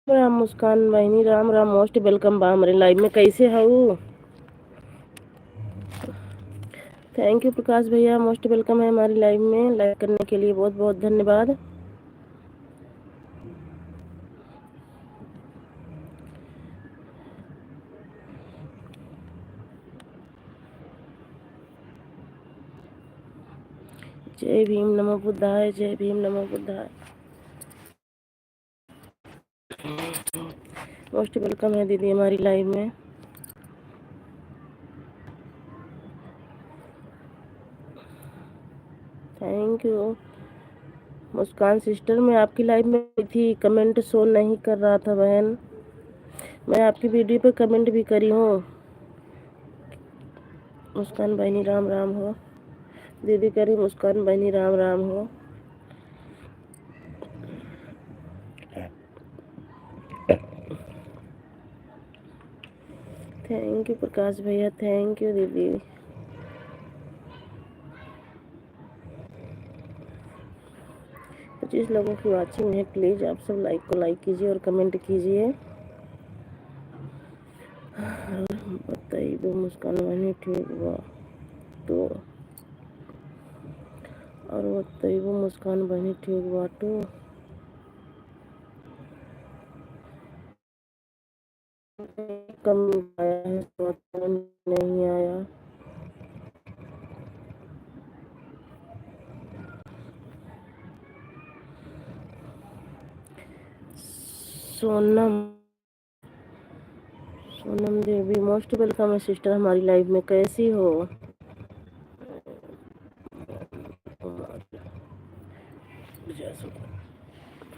राम मुस्कान बहनी, Ram Ram, most welcome बा हमारे लाइव में। कैसे हूँ? थैंक यू प्रकाश भैया, मोस्ट वेलकम है हमारी लाइव में। लाइक करने के लिए बहुत बहुत धन्यवाद। जय भीम, नमो बुद्धाय। जय भीम, नमो बुद्धाय। मोस्ट वेलकम है दीदी हमारी लाइव में। Thank you Muskan sister. मैं आपकी लाइव में आई थी, कमेंट शो नहीं कर रहा था बहन। मैं आपकी वीडियो पे कमेंट भी करी हूँ। मुस्कान बहनी राम राम हो। दीदी कह रही मुस्कान बहनी राम राम हो। थैंक यू प्रकाश भैया, थैंक यू दीदी। 25 लोगों की वॉचिंग है। प्लीज़ आप सब लाइक को लाइक कीजिए और कमेंट कीजिए। बताइए वो मुस्कान बहनी ठीक हुआ तो, और बताइए वो मुस्कान बहनी ठीक हुआ तो। कम आया है तो नहीं आया। सोनम, सोनम देवी मोस्ट वेलकम है सिस्टर हमारी लाइव में। कैसी हो?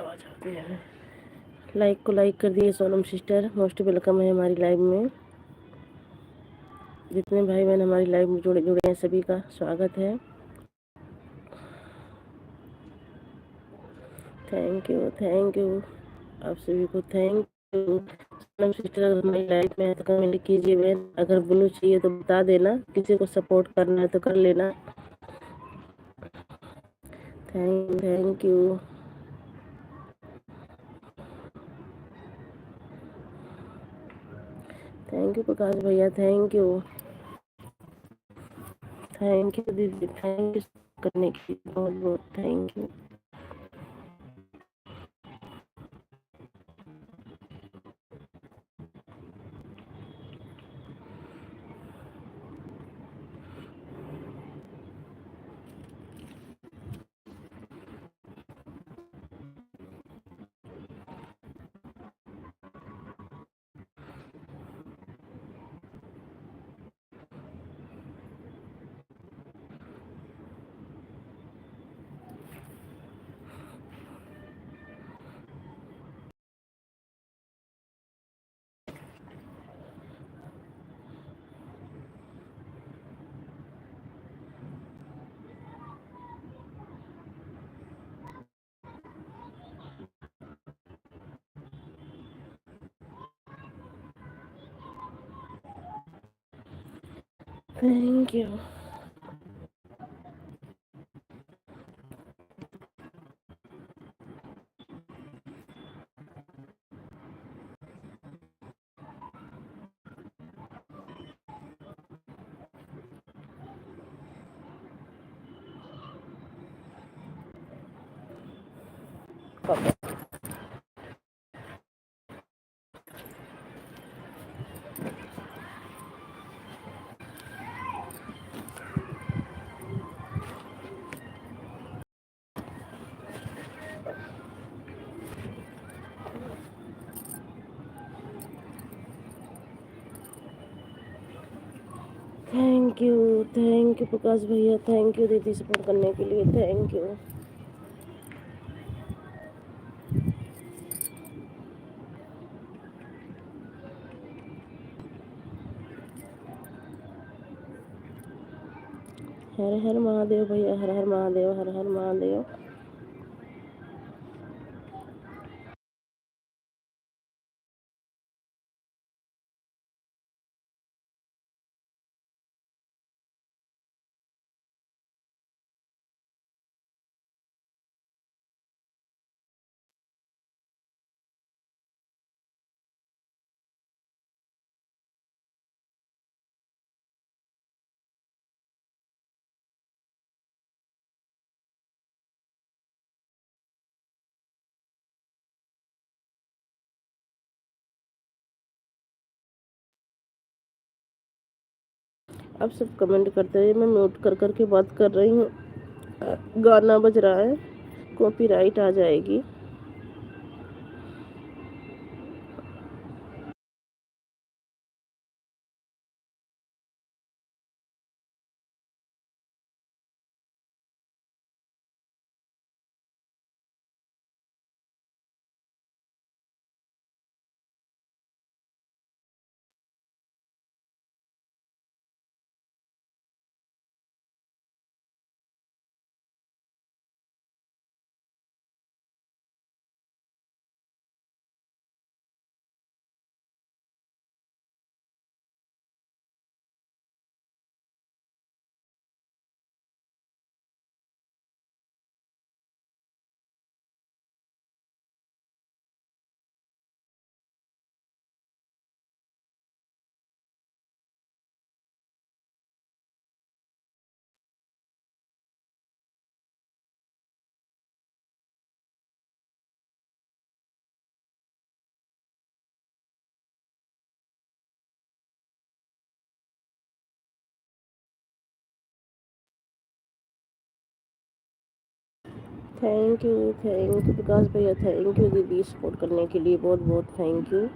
आवाज आती है। लाइक को लाइक कर दिए सोनम सिस्टर, मोस्ट वेलकम है हमारी लाइव में। जितने भाई बहन हमारी लाइव में जुड़े हैं सभी का स्वागत है। थैंक यू, थैंक यू आप सभी को, थैंक यू। सोनम सिस्टर अगर हमारी लाइफ में है तो कमेंट कीजिए बहन। अगर ब्लू चाहिए तो बता देना, किसी को सपोर्ट करना है तो कर लेना। Thank you. Thank you Prakash भैया, थैंक यू। थैंक यू दीदी, थैंक यू करने के लिए बहुत बहुत thank you. Thank you. Thank you Prakash भैया, थैंक यू दीदी सपोर्ट करने के लिए, थैंक यू। हर हर महादेव भैया, हर हर महादेव, हर हर महादेव। आप सब कमेंट करते रहिए, मैं म्यूट कर कर के बात कर रही हूँ। गाना बज रहा है, कॉपीराइट आ जाएगी। थैंक यू विकास भैया, थैंक यू दीदी सपोर्ट करने के लिए, बहुत बहुत थैंक यू।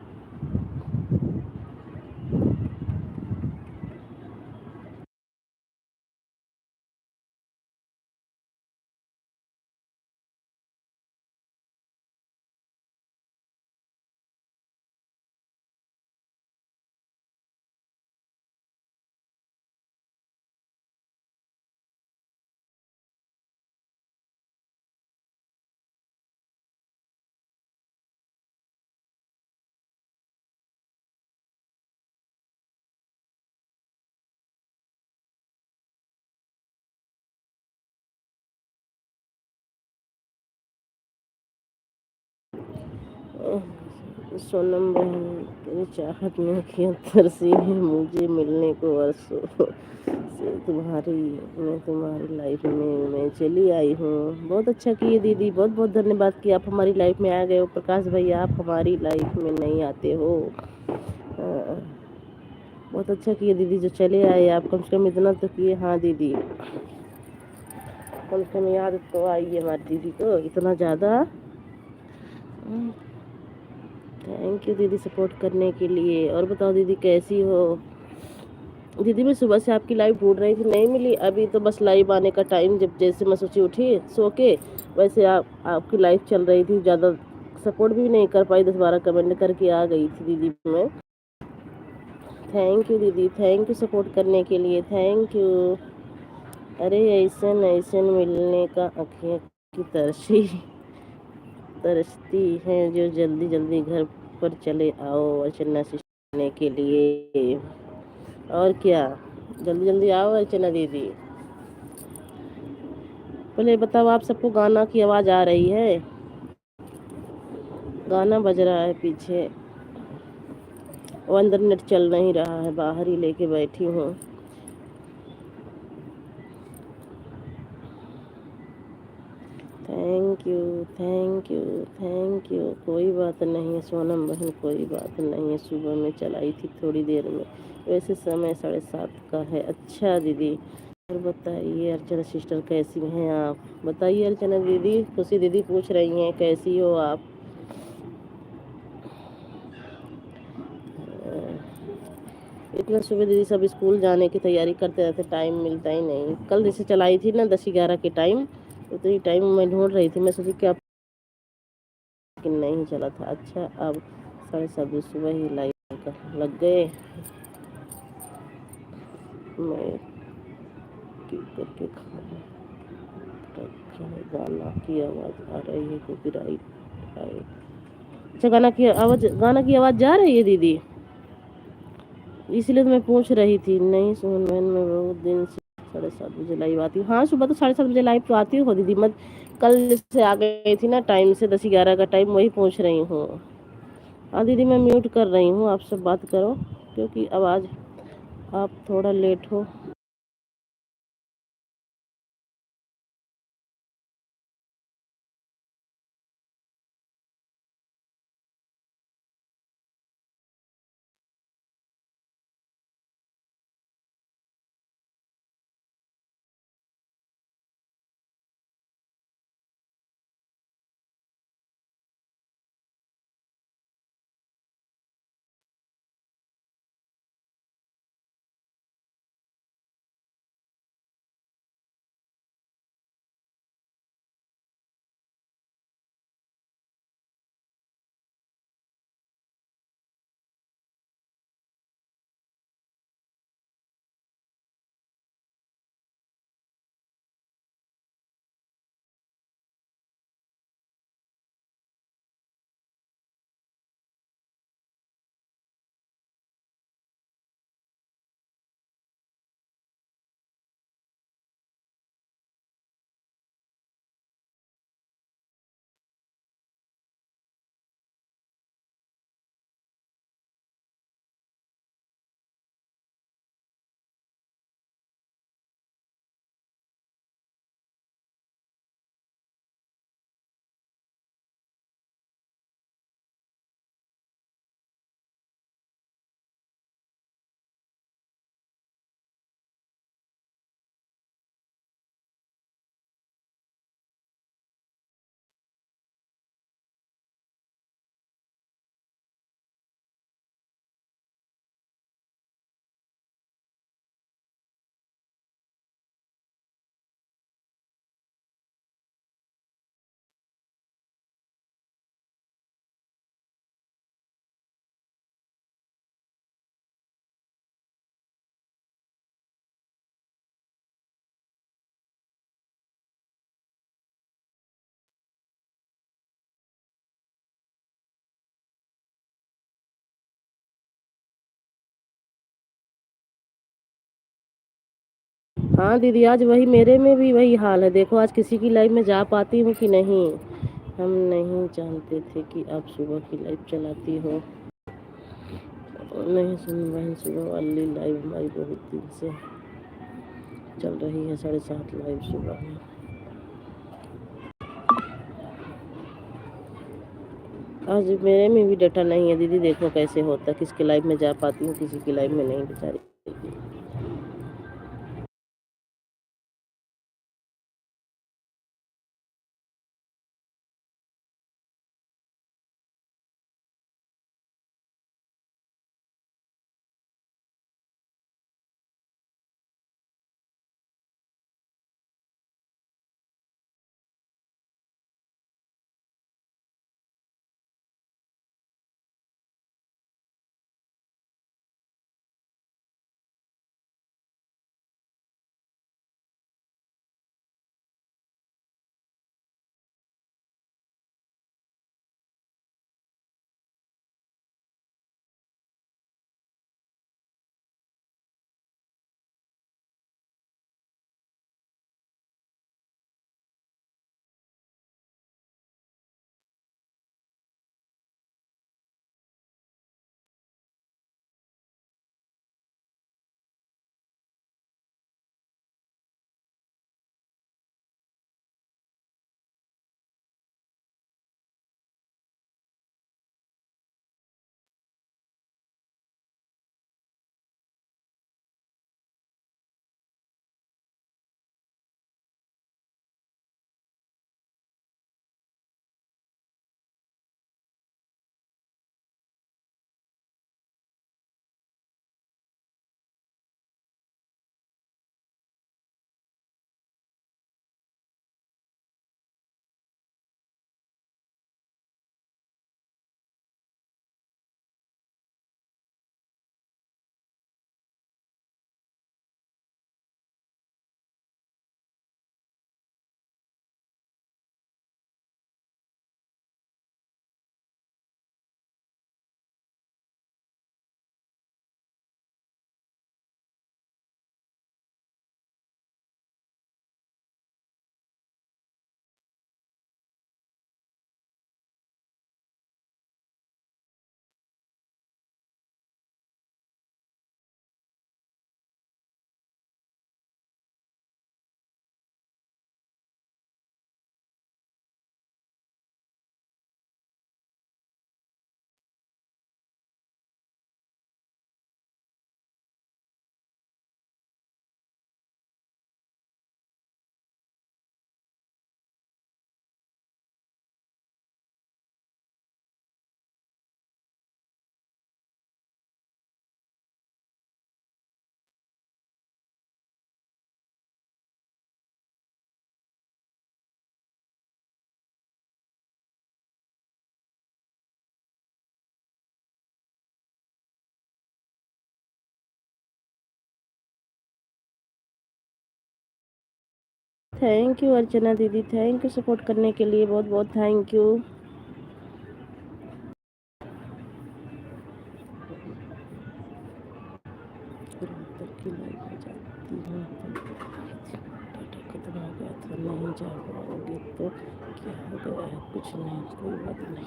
सोनम बहन, तेरी चाहत में क्यों तरसी है, मुझे मिलने को वर्षों से तुम्हारी, मैं तुम्हारी लाइफ में मैं चली आई हूँ। बहुत अच्छा किए दीदी, बहुत बहुत धन्यवाद कि आप हमारी लाइफ में आ गए हो। प्रकाश भैया, आप हमारी लाइफ में नहीं आते हो। बहुत अच्छा किए दीदी जो चले आए आप, कम से कम इतना तो किए। हाँ दीदी, कम से कम याद तो आई है हमारी दीदी को इतना ज़्यादा। थैंक यू दीदी सपोर्ट करने के लिए। और बताओ दीदी कैसी हो? दीदी मैं सुबह से आपकी लाइव ढूंढ रही थी, नहीं मिली। अभी तो बस लाइव आने का टाइम, जब जैसे मैं सोची उठी सो के, वैसे आपकी लाइव चल रही थी। ज़्यादा सपोर्ट भी नहीं कर पाई, 10-12 कमेंट करके आ गई थी दीदी मैं। थैंक यू दीदी, थैंक यू सपोर्ट करने के लिए, थैंक यू। अरे ऐसन ऐसन मिलने का आँखें की तरसती हैं, जो जल्दी जल्दी घर पर चले आओ अर्चना सीखने के लिए। और क्या, जल्दी जल्दी आओ अर्चना दीदी। पहले बताओ, आप सबको गाना की आवाज़ आ रही है? गाना बज रहा है पीछे, वो अंदर नेट चल नहीं रहा है, बाहर ही लेके बैठी हूँ। Thank you, thank you, thank you. कोई बात नहीं है सोनम बहन, कोई बात नहीं है। सुबह में चलाई थी थोड़ी देर में, वैसे समय 7:30 का है। अच्छा दीदी, और बताइए अर्चना सिस्टर कैसी हैं आप? बताइए अर्चना दीदी, खुशी दीदी पूछ रही हैं कैसी हो आप? इतना सुबह दीदी सब स्कूल जाने की तैयारी करते रहते, टाइम मिलता ही नहीं। कल जैसे चलाई थी ना 10-11 के टाइम, उतनी टाइम मैं ढूंढ रही थी, मैं सोची क्या कि नहीं चला था। अच्छा, अब 7:30 सुबह ही लाइट लग गए। मैं करके गाना की आवाज़ आ रही है, कॉपीराइट आए। अच्छा, गाना की आवाज़ जा रही है दीदी, इसलिए तो मैं पूछ रही थी। नहीं सुन, मैं बहुत दिन से 7:30 बजे लाइव आती हूँ। हाँ सुबह तो 7:30 बजे लाइव तो आती हो दीदी। मैं कल से आ गई थी ना टाइम से, 10-11 का टाइम, वही पूछ रही हूँ। हाँ दीदी, मैं म्यूट कर रही हूँ, आप सब बात करो, क्योंकि आवाज़ आप थोड़ा लेट हो। हाँ दीदी, आज वही मेरे में भी वही हाल है। देखो आज किसी की लाइव में जा पाती हूँ कि नहीं। हम नहीं जानते थे कि आप सुबह की लाइव चलाती हो। नहीं सुन बहन, सुबह वाली लाइव हमारी बहुत दिन से चल रही है, 7:30 लाइव सुबह में। आज मेरे में भी डाटा नहीं है दीदी, देखो कैसे होता है। किसके लाइव में जा पाती हूँ, किसी की लाइव में नहीं बेचारी। थैंक यू अर्चना दीदी, थैंक यू सपोर्ट करने के लिए, बहुत बहुत थैंक यू। की लाइव में जाती हूँ डाटा खत्म हो गया था, नहीं जा पाओगे तो क्या हो गया है, कुछ नहीं, कोई बात नहीं।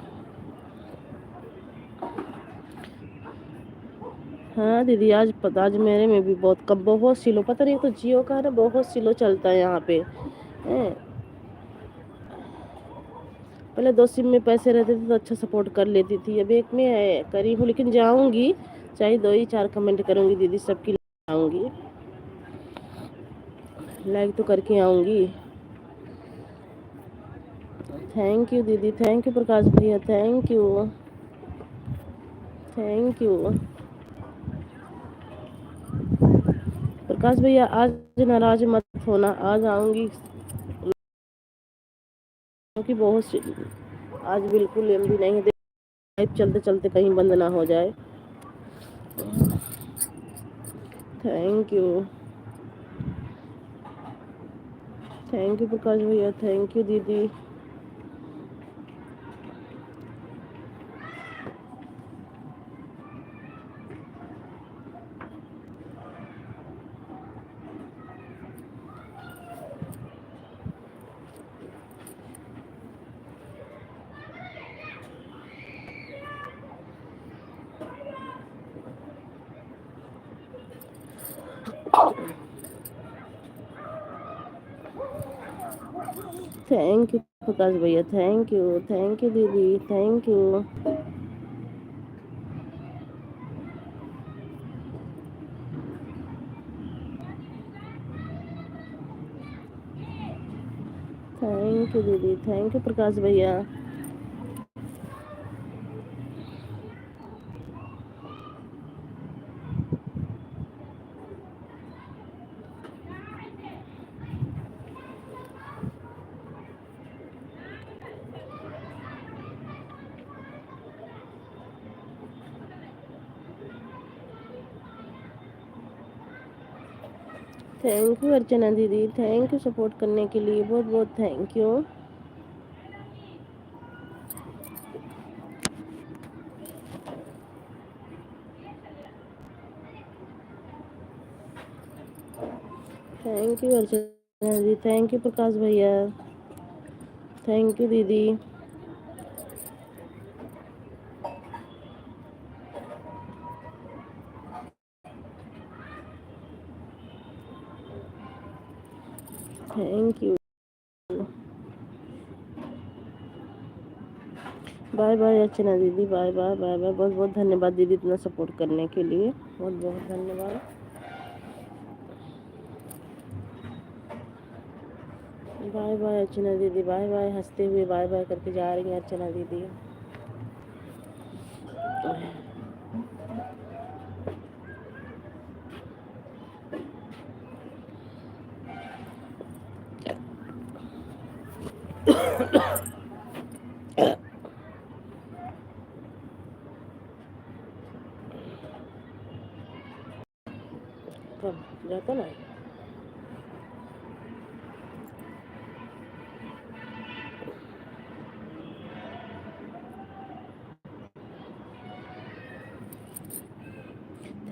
हाँ दीदी, आज मेरे में भी बहुत कम, बहुत स्लो, पता नहीं, तो जियो का है ना, बहुत स्लो चलता है यहाँ पे। पहले 2 सिम में पैसे रहते थे तो अच्छा सपोर्ट कर लेती थी, अब एक में करी हूँ, लेकिन जाऊँगी, चाहे 2 ही 4 कमेंट करूँगी दीदी, सबकी आऊँगी, लाइक तो करके आऊँगी। थैंक यू दीदी, थैंक यू प्रकाश भैया, thank you, thank you Prakash भैया। आज नाराज मत होना, आज आऊँगी, क्योंकि बहुत आज बिल्कुल एमबी नहीं है, लाइव चलते चलते कहीं बंद ना हो जाए। Thank you, thank you Prakash भैया, थैंक यू दीदी। थैंक यू प्रकाश भैया, थैंक यू दीदी, थैंक यू। थैंक यू दीदी, थैंक यू प्रकाश भैया। थैंक यू अर्चना दीदी, थैंक यू सपोर्ट करने के लिए, बहुत बहुत थैंक यू। थैंक यू अर्चना दीदी, थैंक यू प्रकाश भैया, थैंक यू दीदी। Thank you. बाय बाय अर्चना दीदी, बाय बाय बाय बाय। बहुत बहुत धन्यवाद दीदी इतना सपोर्ट करने के लिए, बहुत बहुत धन्यवाद। बाय बाय अर्चना दीदी, बाय बाय। हंसते हुए बाय बाय करके जा रही हैं अर्चना दीदी। कब जाता ना।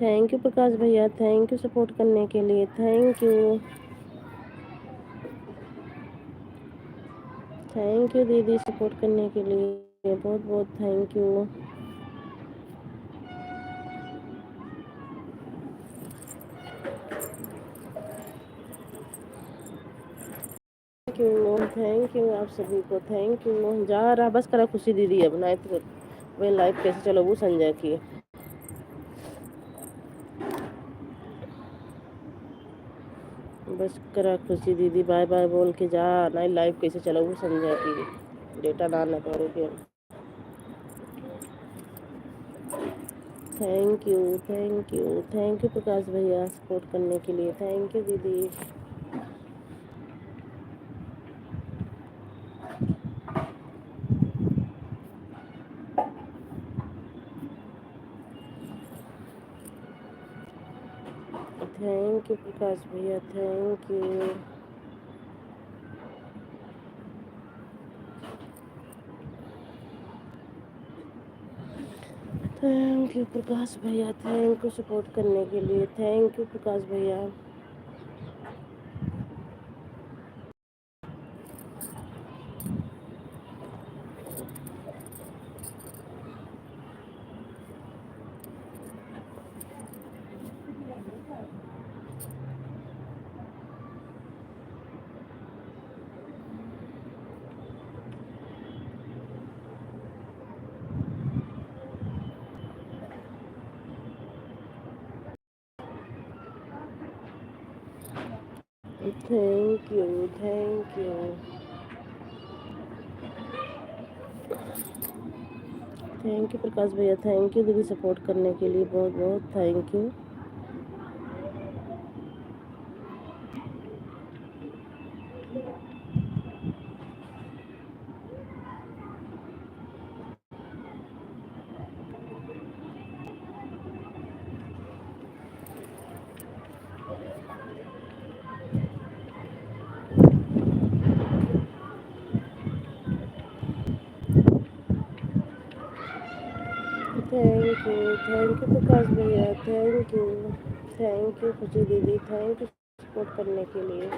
थैंक यू प्रकाश भैया, थैंक यू सपोर्ट करने के लिए, थैंक यू। थैंक यू दीदी सपोर्ट करने के लिए, बहुत बहुत थैंक यू। थैंक यू आप सभी को, थैंक यू। जा रहा बस करा खुशी दीदी, अब ना तो वही लाइफ कैसे चलो वो संजय की। बस करा खुशी दीदी, बाय बाय बोल के जा, ना लाइफ कैसे चलो वो संजय की। डेटा ना ना करोगे। थैंक यू प्रकाश भैया सपोर्ट करने के लिए, थैंक यू दीदी। थैंक यू प्रकाश भैया, thank you. Thank you Prakash भैया, थैंक यू सपोर्ट करने के लिए, थैंक यू प्रकाश भैया। Thank you, thank you. Thank you Prakash भैया, थैंक यू दीदी सपोर्ट करने के लिए, बहुत बहुत thank you. Thank you Prakash भैया, थैंक यू खुशी दीदी, थैंक यू सपोर्ट करने के लिए।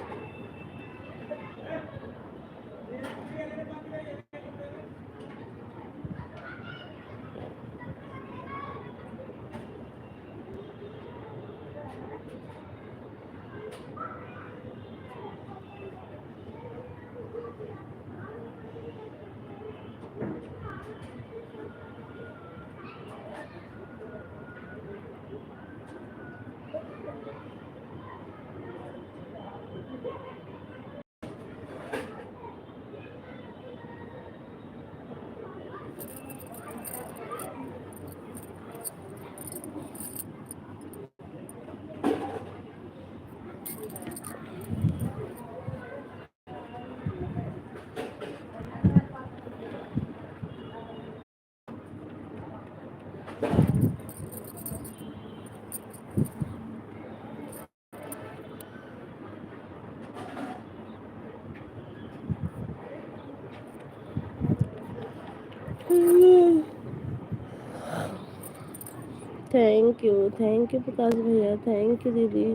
थैंक यू प्रकाश भैया, थैंक यू दीदी,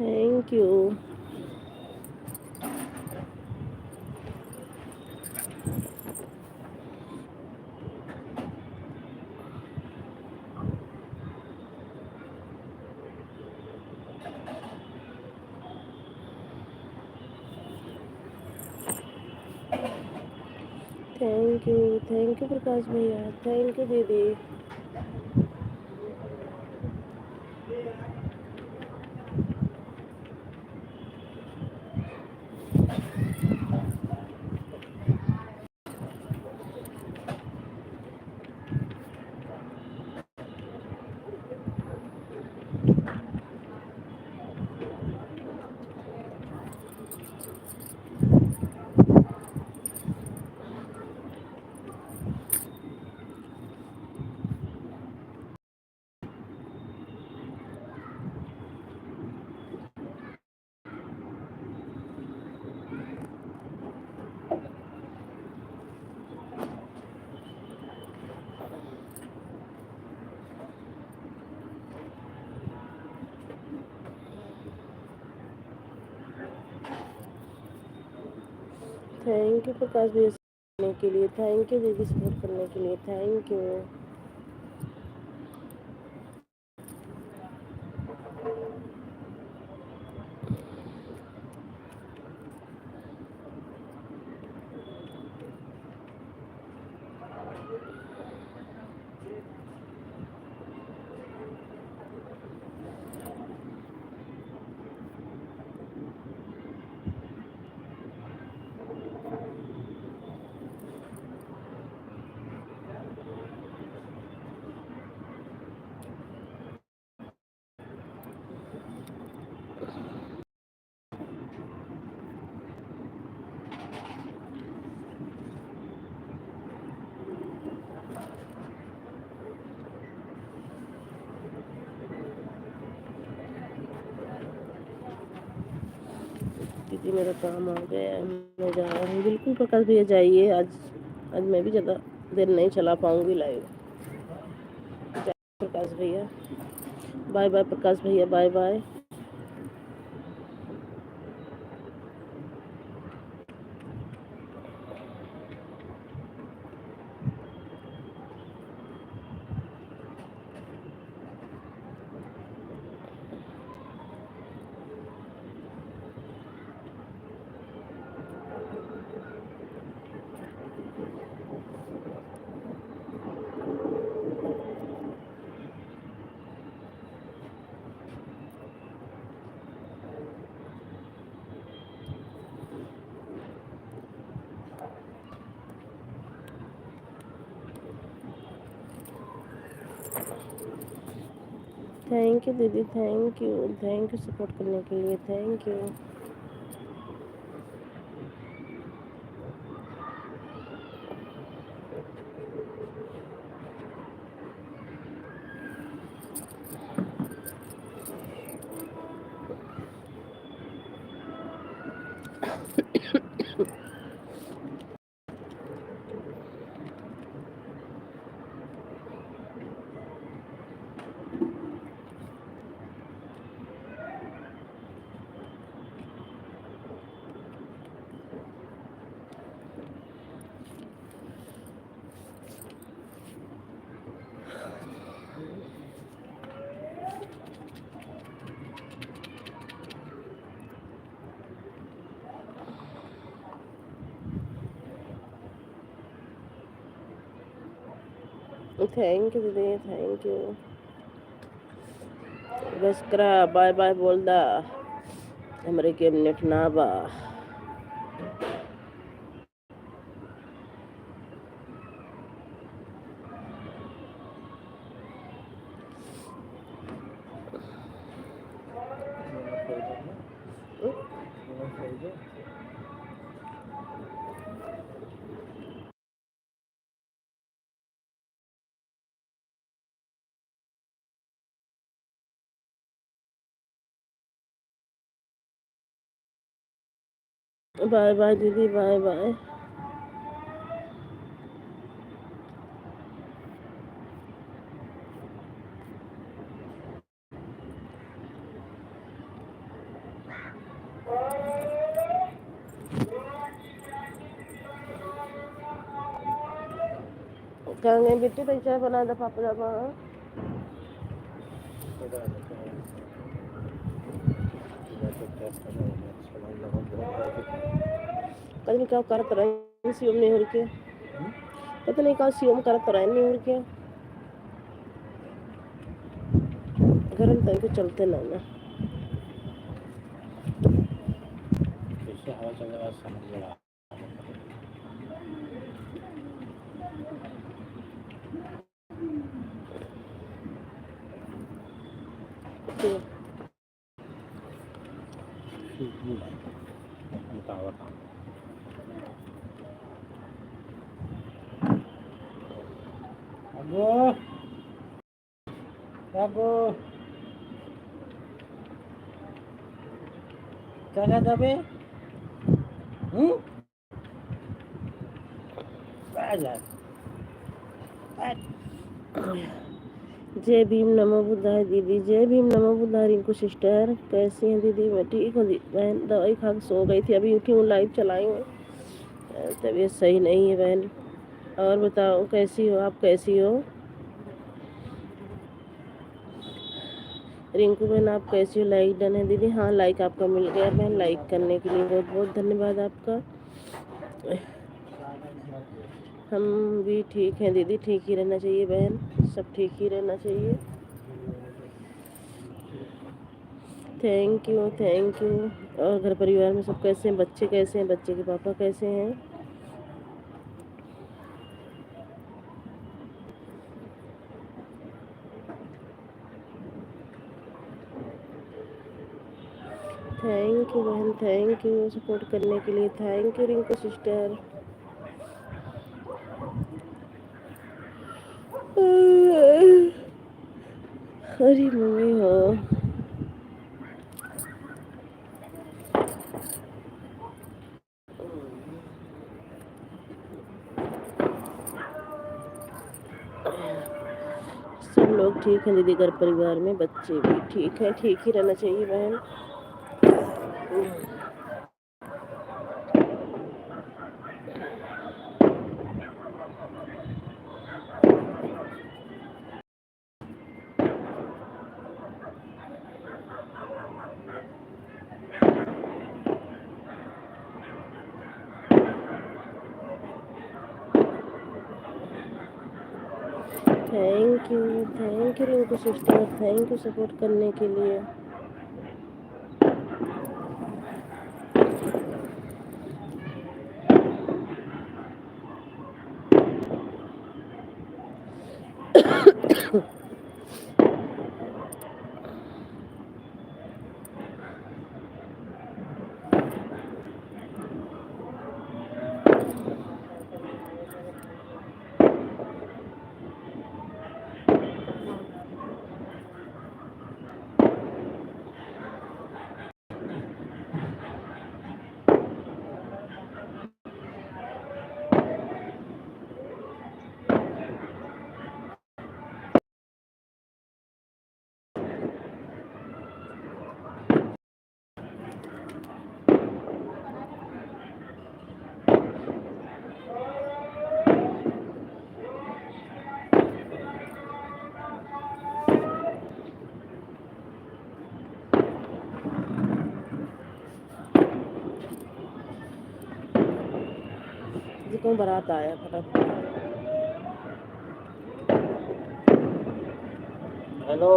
thank you. Thank you Prakash भैया, थैंक यू दीदी। थैंक यू प्रकाश भैया करने के लिए, थैंक यू दीदी सपोर्ट करने के लिए, थैंक यू। दीदी मेरा काम आ गया है, मैं जा रही हूँ। बिल्कुल प्रकाश भैया जाइए, आज मैं भी ज़्यादा देर नहीं चला पाऊँगी लाइव। प्रकाश भैया बाय बाय, प्रकाश भैया बाय बाय। थैंक यू दीदी, थैंक यू सपोर्ट करने के लिए, थैंक यू। थैंक यू दीदी, थैंक यू। बस करा बाय बाय बोल दा, हमरे के नेट ना बा। बाय बाय दीदी, बाय बाय। कहाँ गई बेटी? तो चाय बना दे पापा जापा। पता नहीं क्या करत रहे सीएम नहीं हो के, पता नहीं क्या सीएम करत रहे नहीं हो के घर में तक चलते ना ना हवा चल रहा समझ रहा। क्या दबे जय भीम नमो बुद्धाय दीदी, जय भीम नमो बुद्धाय। रिंकू सिस्टर कैसी हैं दीदी? मैं ठीक हूँ बहन, दवाई खा के सो गई थी, अभी उठी हूँ, लाइव चलाई हूँ, तबीयत सही नहीं है बहन। और बताओ कैसी हो आप, कैसी हो रिंकू बहन, आप कैसी हो? लाइक डन है दीदी? हाँ लाइक आपका मिल गया बहन, लाइक करने के लिए बहुत बहुत धन्यवाद आपका। हम भी ठीक हैं दीदी, ठीक ही रहना चाहिए बहन, सब ठीक ही रहना चाहिए। Thank you thank you. और घर परिवार में सब कैसे हैं? बच्चे कैसे हैं? बच्चे के पापा कैसे हैं? थैंक यू बहन, थैंक यू सपोर्ट करने के लिए, थैंक यू रिंकू सिस्टर। अरे मम्मी हो, सब लोग ठीक हैं दीदी, घर परिवार में बच्चे भी ठीक हैं, ठीक ही रहना चाहिए बहन। Thank you Rinku sister, thank you support करने के लिए। कौन बारात आया फटाफट। हेलो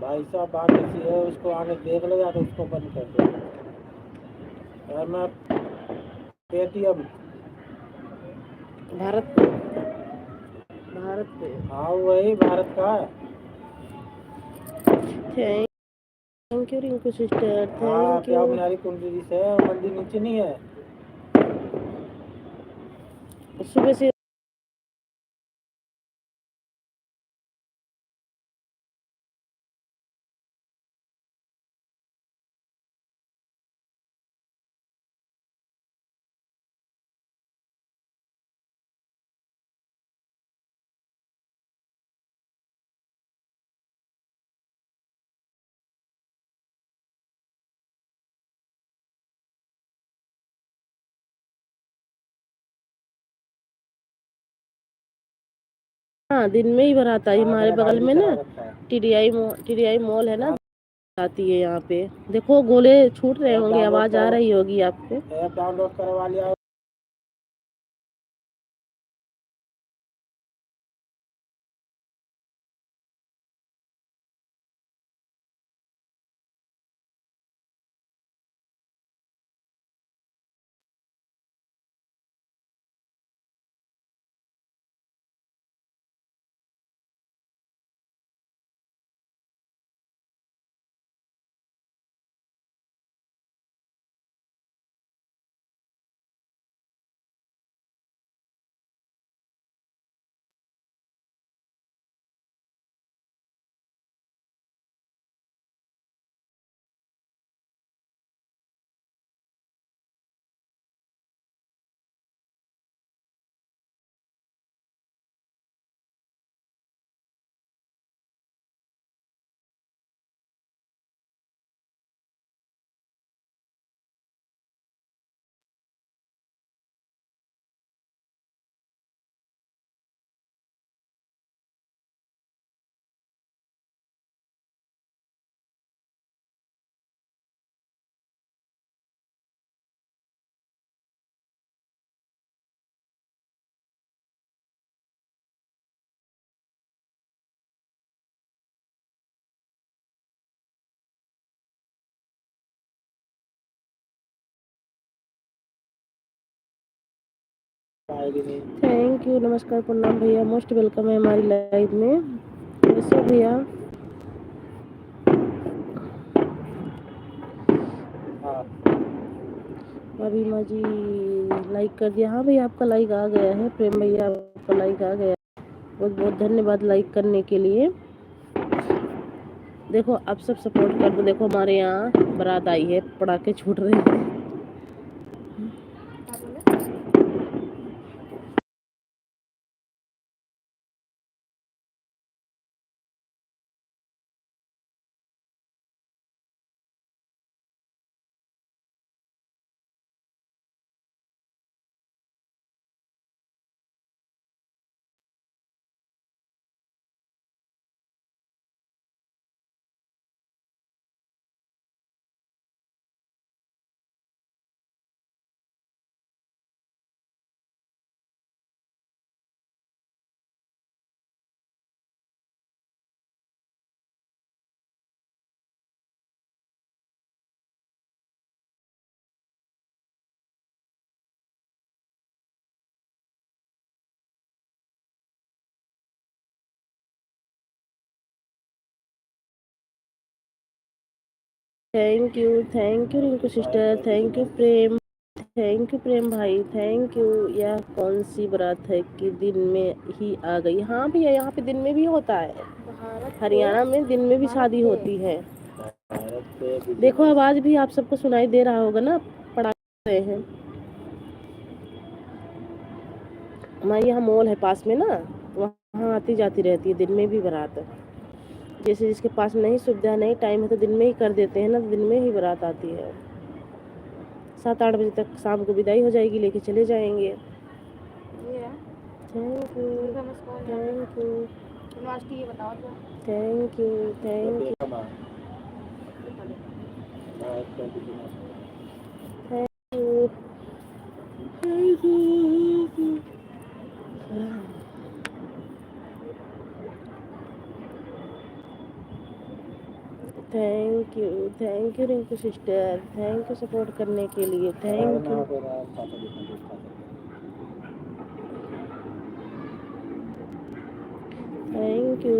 भाई साहब, बात ऐसी है, उसको आगे देख लो यार, उसको बंद कर दो यार। मैं पेटीएम भारत पे, भारत पे, हाँ वही भारत का है। Thank thank you Rinku sister, हाँ थैंक क्या यू। बुनियादी कुंडली से मंदिर नीचे नहीं है। सुबह से हाँ दिन में ही बारात आई हमारे बगल में ना, टीडीआई मॉल है ना, आती है यहाँ पे। देखो गोले छूट रहे होंगे, आवाज आ रही होगी आपको। ऐप डाउनलोड करवा लिया। थैंक यू, नमस्कार प्रणाम भैया, मोस्ट वेलकम है हमारी लाइव में। कैसे हो भैया? अभी माँ जी लाइक कर दिया। हाँ भैया आपका लाइक आ गया है, प्रेम भैया आपका लाइक आ गया, बहुत बहुत धन्यवाद लाइक करने के लिए। देखो आप सब सपोर्ट कर दो। देखो हमारे यहाँ बारात आई है, पटाखे छूट रहे हैं। Thank you Rinku sister, thank you Prem, thank you Prem भाई, थैंक यू। यह कौन सी बारात है कि दिन में ही आ गई? हाँ भैया यहाँ पे दिन में भी होता है, हरियाणा में दिन में भी शादी होती है। देखो आवाज भी आप सबको सुनाई दे रहा होगा ना, पटाखे रहे हैं। हमारे यहाँ मॉल है पास में ना, वहाँ आती जाती रहती है दिन में भी बारात। जैसे जिसके पास नहीं सुविधा नहीं टाइम है तो दिन में ही कर देते हैं ना, तो दिन में ही बारात आती है। 7-8 बजे तक शाम को विदाई हो जाएगी, लेके चले जाएंगे। Thank you thank you thank you thank you thank you Rinku sister, thank you support करने के लिए, थैंक यू। Thank you.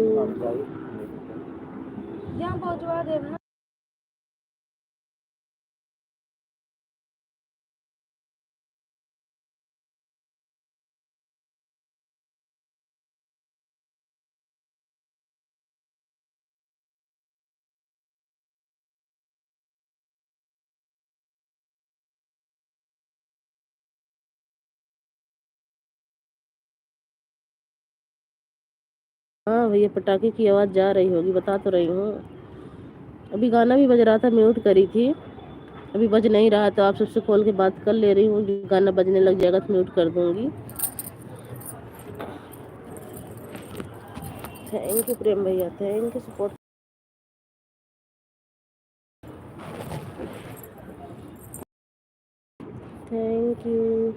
हाँ भैया, पटाखे की आवाज़ जा रही होगी, बता तो रही हूँ। अभी गाना भी बज रहा था, म्यूट करी थी। अभी बज नहीं रहा तो आप सबसे खोल के बात कर ले रही हूँ। गाना बजने लग जाएगा तो म्यूट कर दूँगी। थैंक यू प्रेम भैया, thank you support. Thank you,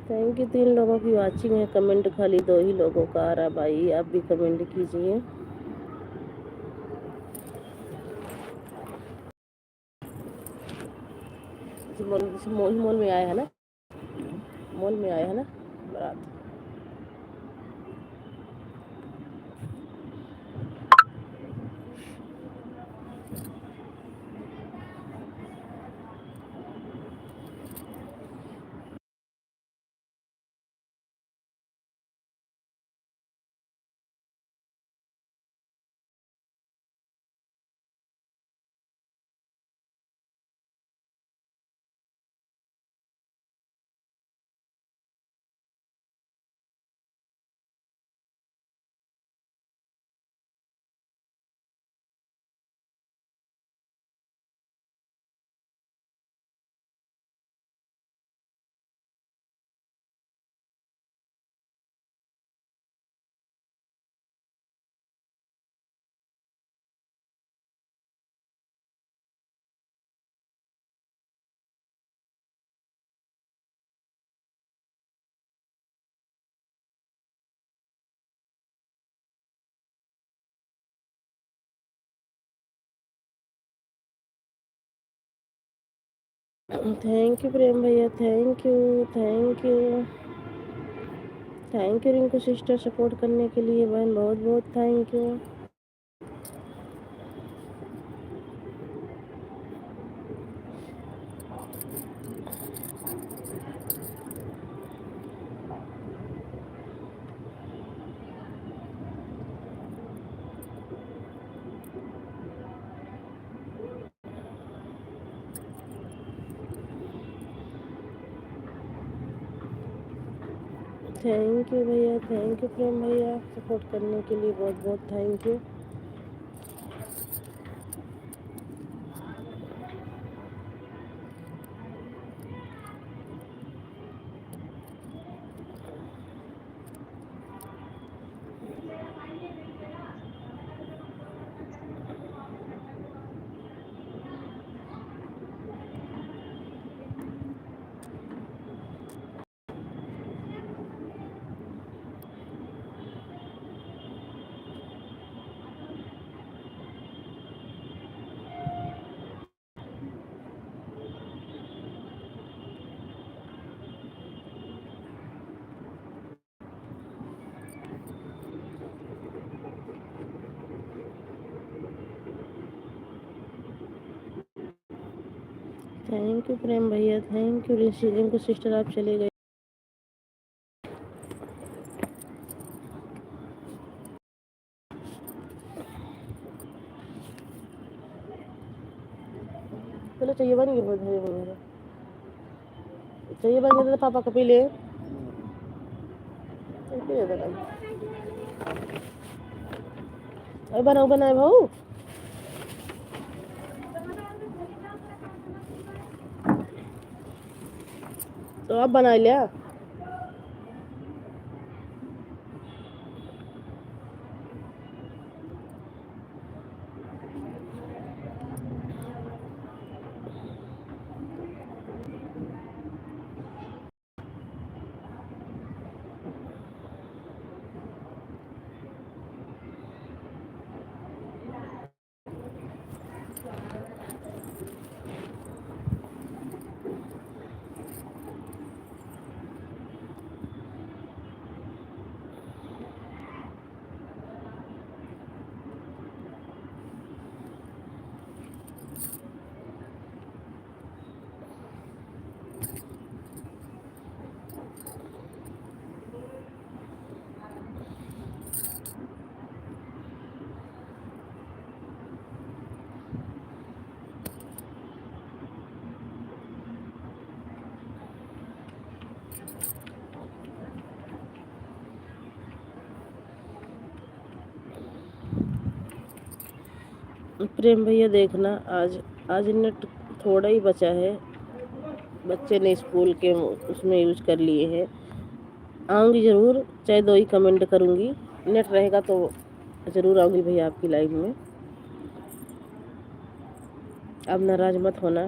thank you. 3 लोगों की वाचिंग है, कमेंट खाली 2 ही लोगों का आ रहा। भाई आप भी कमेंट कीजिए। मॉल में आया है ना, मॉल में आया है ना बारात। थैंक यू प्रेम भैया, thank you, thank you, thank you Rinku sister support करने के लिए। बहन बहुत बहुत थैंक यू। थैंक यू भैया, थैंक यू प्रेम भैया सपोर्ट करने के लिए, बहुत बहुत thank you. Thank you Prem भैया, थैंक यू रिंकू सिस्टर, आप चले गए। चलो चाहिए बन गया, चाहिए बन गया तो पापा को पी ले। बनाओ बनाए भाऊ, तो आप बना लिया। प्रेम भैया देखना, आज आज नेट थोड़ा ही बचा है, बच्चे ने स्कूल के उसमें यूज कर लिए हैं। आऊँगी ज़रूर, चाहे 2 ही कमेंट करूँगी, नेट रहेगा तो ज़रूर आऊँगी भैया आपकी लाइव में। अब नाराज़ मत होना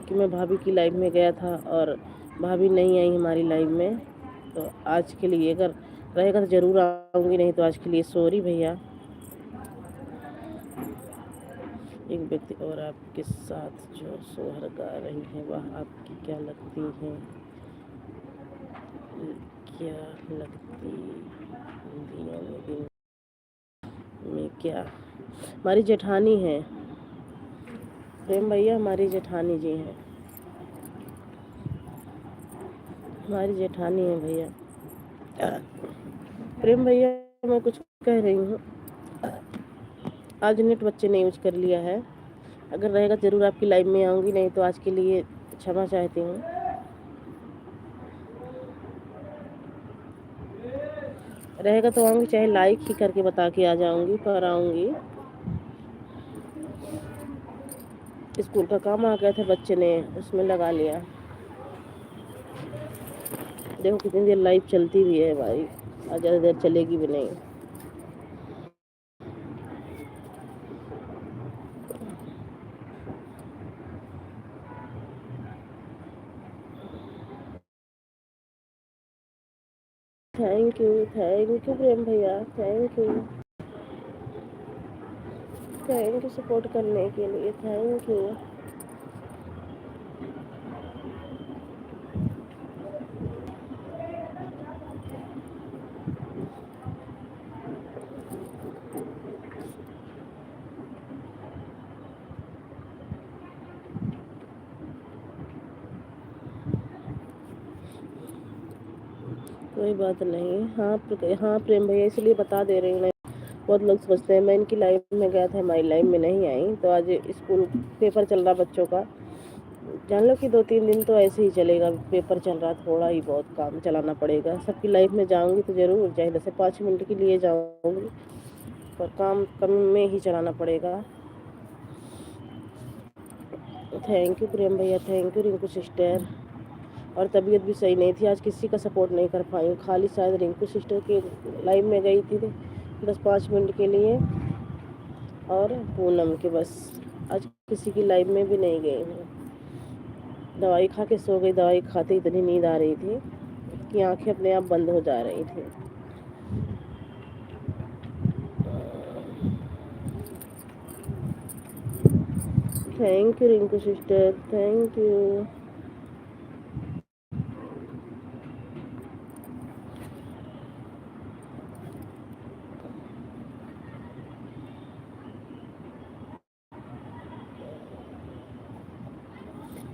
कि मैं भाभी की लाइव में गया था और भाभी नहीं आई हमारी लाइव में। तो आज के लिए अगर रहेगा तो ज़रूर आऊँगी, नहीं तो आज के लिए सॉरी भैया। एक व्यक्ति और आपके साथ जो सोहर गा रही है वह आपकी क्या लगती हैं? क्या लगती दिनों में दिन में क्या? हमारी जेठानी है प्रेम भैया, हमारी जेठानी जी हैं, हमारी जेठानी है भैया। प्रेम भैया मैं कुछ कह रही हूँ, आज नेट बच्चे ने यूज कर लिया है, अगर रहेगा ज़रूर आपकी लाइव में आऊँगी, नहीं तो आज के लिए क्षमा चाहती हूँ। रहेगा तो आऊँगी, चाहे लाइक ही करके बता के आ जाऊँगी, पर आऊँगी। स्कूल का काम आ गया था, बच्चे ने उसमें लगा लिया। देखो कितनी देर लाइव चलती भी है भाई, आज ज़्यादा देर चलेगी भी नहीं। थैंक यू प्रेम भैया, थैंक यू सपोर्ट करने के लिए, थैंक यू। कोई बात नहीं। हाँ प्रेम भैया, इसलिए बता दे रही हूँ। बहुत लोग सोचते हैं मैं इनकी लाइव में गया था, हमारी लाइव में नहीं आई। तो आज स्कूल पेपर चल रहा बच्चों का, जान लो कि 2-3 दिन तो ऐसे ही चलेगा, पेपर चल रहा, थोड़ा ही बहुत काम चलाना पड़ेगा। सबकी लाइफ में जाऊंगी तो ज़रूर, चाहे 10 से 5 मिनट के लिए जाऊंगी, पर काम कम में ही चलाना पड़ेगा। थैंक यू प्रेम भैया, थैंक यू रिंकू सिस्टर। और तबीयत भी सही नहीं थी, आज किसी का सपोर्ट नहीं कर पाई हूँ, खाली शायद रिंकू सिस्टर के लाइव में गई थी 10-5 मिनट के लिए, और पूनम के, बस आज किसी की लाइव में भी नहीं गई हूँ। दवाई खा के सो गई, दवाई खाते इतनी नींद आ रही थी कि आंखें अपने आप बंद हो जा रही थी। Thank you Rinku sister, thank you.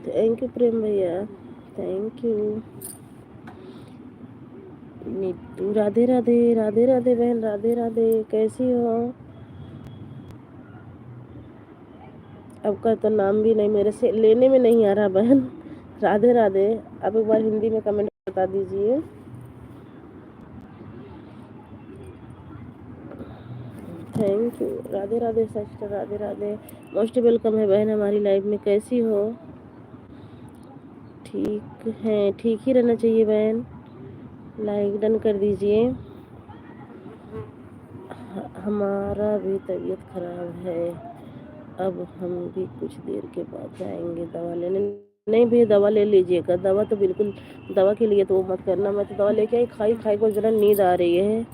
Thank you Prem भैया, थैंक यू। नीतू राधे राधे, राधे राधे बहन, राधे राधे, कैसी हो? आपका तो नाम भी नहीं मेरे से लेने में नहीं आ रहा बहन। राधे राधे, आप एक बार हिंदी में कमेंट बता दीजिए। Thank you, Radhe Radhe sister, Radhe Radhe, most welcome है बहन हमारी लाइफ में। कैसी हो? ठीक है, ठीक ही रहना चाहिए बहन। लाइक डन कर दीजिए। हमारा भी तबीयत खराब है, अब हम भी कुछ देर के बाद जाएंगे दवा लेने। नहीं भैया, दवा ले लीजिएगा, दवा तो बिल्कुल, दवा के लिए तो वो मत करना। मैं तो दवा लेके आई, खाई खाई को जरा नींद आ रही है।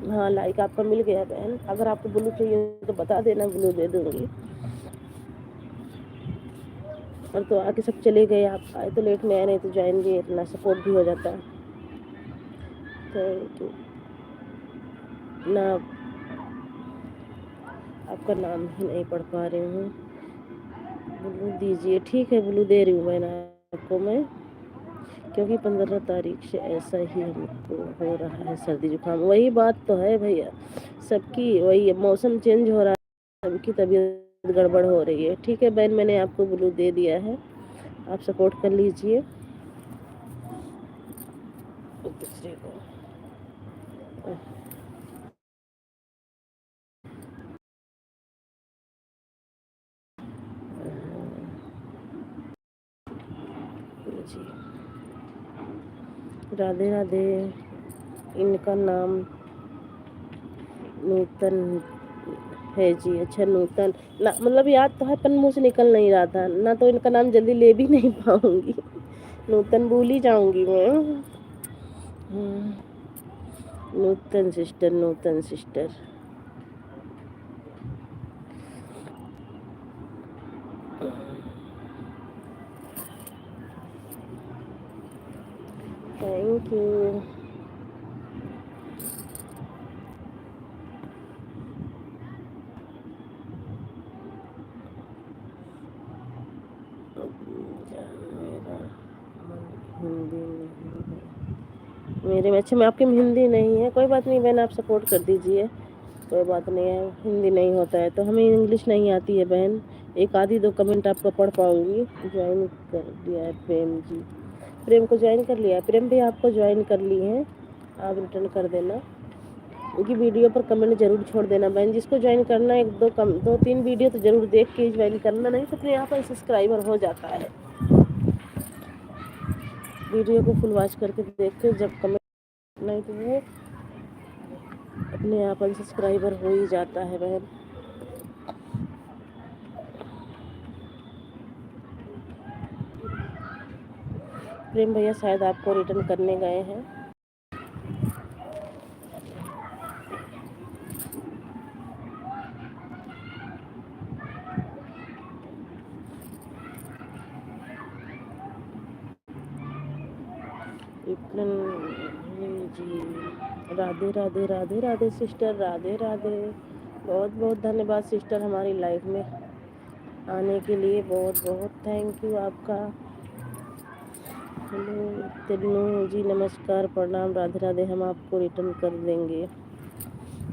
हाँ लाइक आपका मिल गया बहन, अगर आपको ब्लू चाहिए तो बता देना, ब्लू दे दूंगी। और तो आके सब चले गए, आप आए तो लेट में आए, नहीं तो जाएंगे, इतना सपोर्ट भी हो जाता है। थैंक यू ना, आपका नाम ही नहीं पढ़ पा रही हूँ। ब्लू दीजिए, ठीक है ब्लू दे रही हूँ बहन आपको मैं, क्योंकि 15 तारीख से ऐसा ही हमको हो रहा है, सर्दी जुकाम। वही बात तो है भैया, सबकी वही मौसम चेंज हो रहा है, सबकी तबीयत गड़बड़ हो रही है। ठीक है बहन, मैंने आपको ब्लू दे दिया है, आप सपोर्ट कर लीजिए दूसरे को। राधे राधे। इनका नाम नूतन है जी। अच्छा नूतन ना, मतलब याद तो है पर मुंह से निकल नहीं रहा था ना, तो इनका नाम जल्दी ले भी नहीं पाऊंगी। नूतन भूल ही जाऊंगी मैं। Nutan sister, Nutan sister. Thank you. Hindi नहीं मेरे में, अच्छा मैं आपकी में हिंदी नहीं है, कोई बात नहीं बहन, आप सपोर्ट कर दीजिए, कोई बात नहीं है। हिंदी नहीं होता है तो हमें इंग्लिश नहीं आती है बहन। एक आधी दो कमेंट आपको पढ़ पाऊंगी। ज्वाइन कर दिया है प्रेम जी, प्रेम को ज्वाइन कर लिया है। प्रेम भी आपको ज्वाइन कर लिए हैं, आप रिटर्न कर देना। उनकी वीडियो पर कमेंट जरूर छोड़ देना बहन, जिसको ज्वाइन करना है 2-3 वीडियो तो जरूर देख के ज्वाइन करना, नहीं तो अपने यहाँ पर सब्सक्राइबर हो जाता है। वीडियो को फुल वॉच करके देख के जब कमेंट, नहीं तो वो अपने आप अनसब्सक्राइबर हो ही जाता है बहन। प्रेम भैया शायद आपको रिटर्न करने गए हैं। जी राधे राधे, राधे राधे सिस्टर, राधे राधे। बहुत बहुत धन्यवाद सिस्टर, हमारी लाइफ में आने के लिए बहुत बहुत थैंक यू आपका। हेलो तिन्नू जी, नमस्कार प्रणाम, राधे राधे। हम आपको रिटर्न कर देंगे।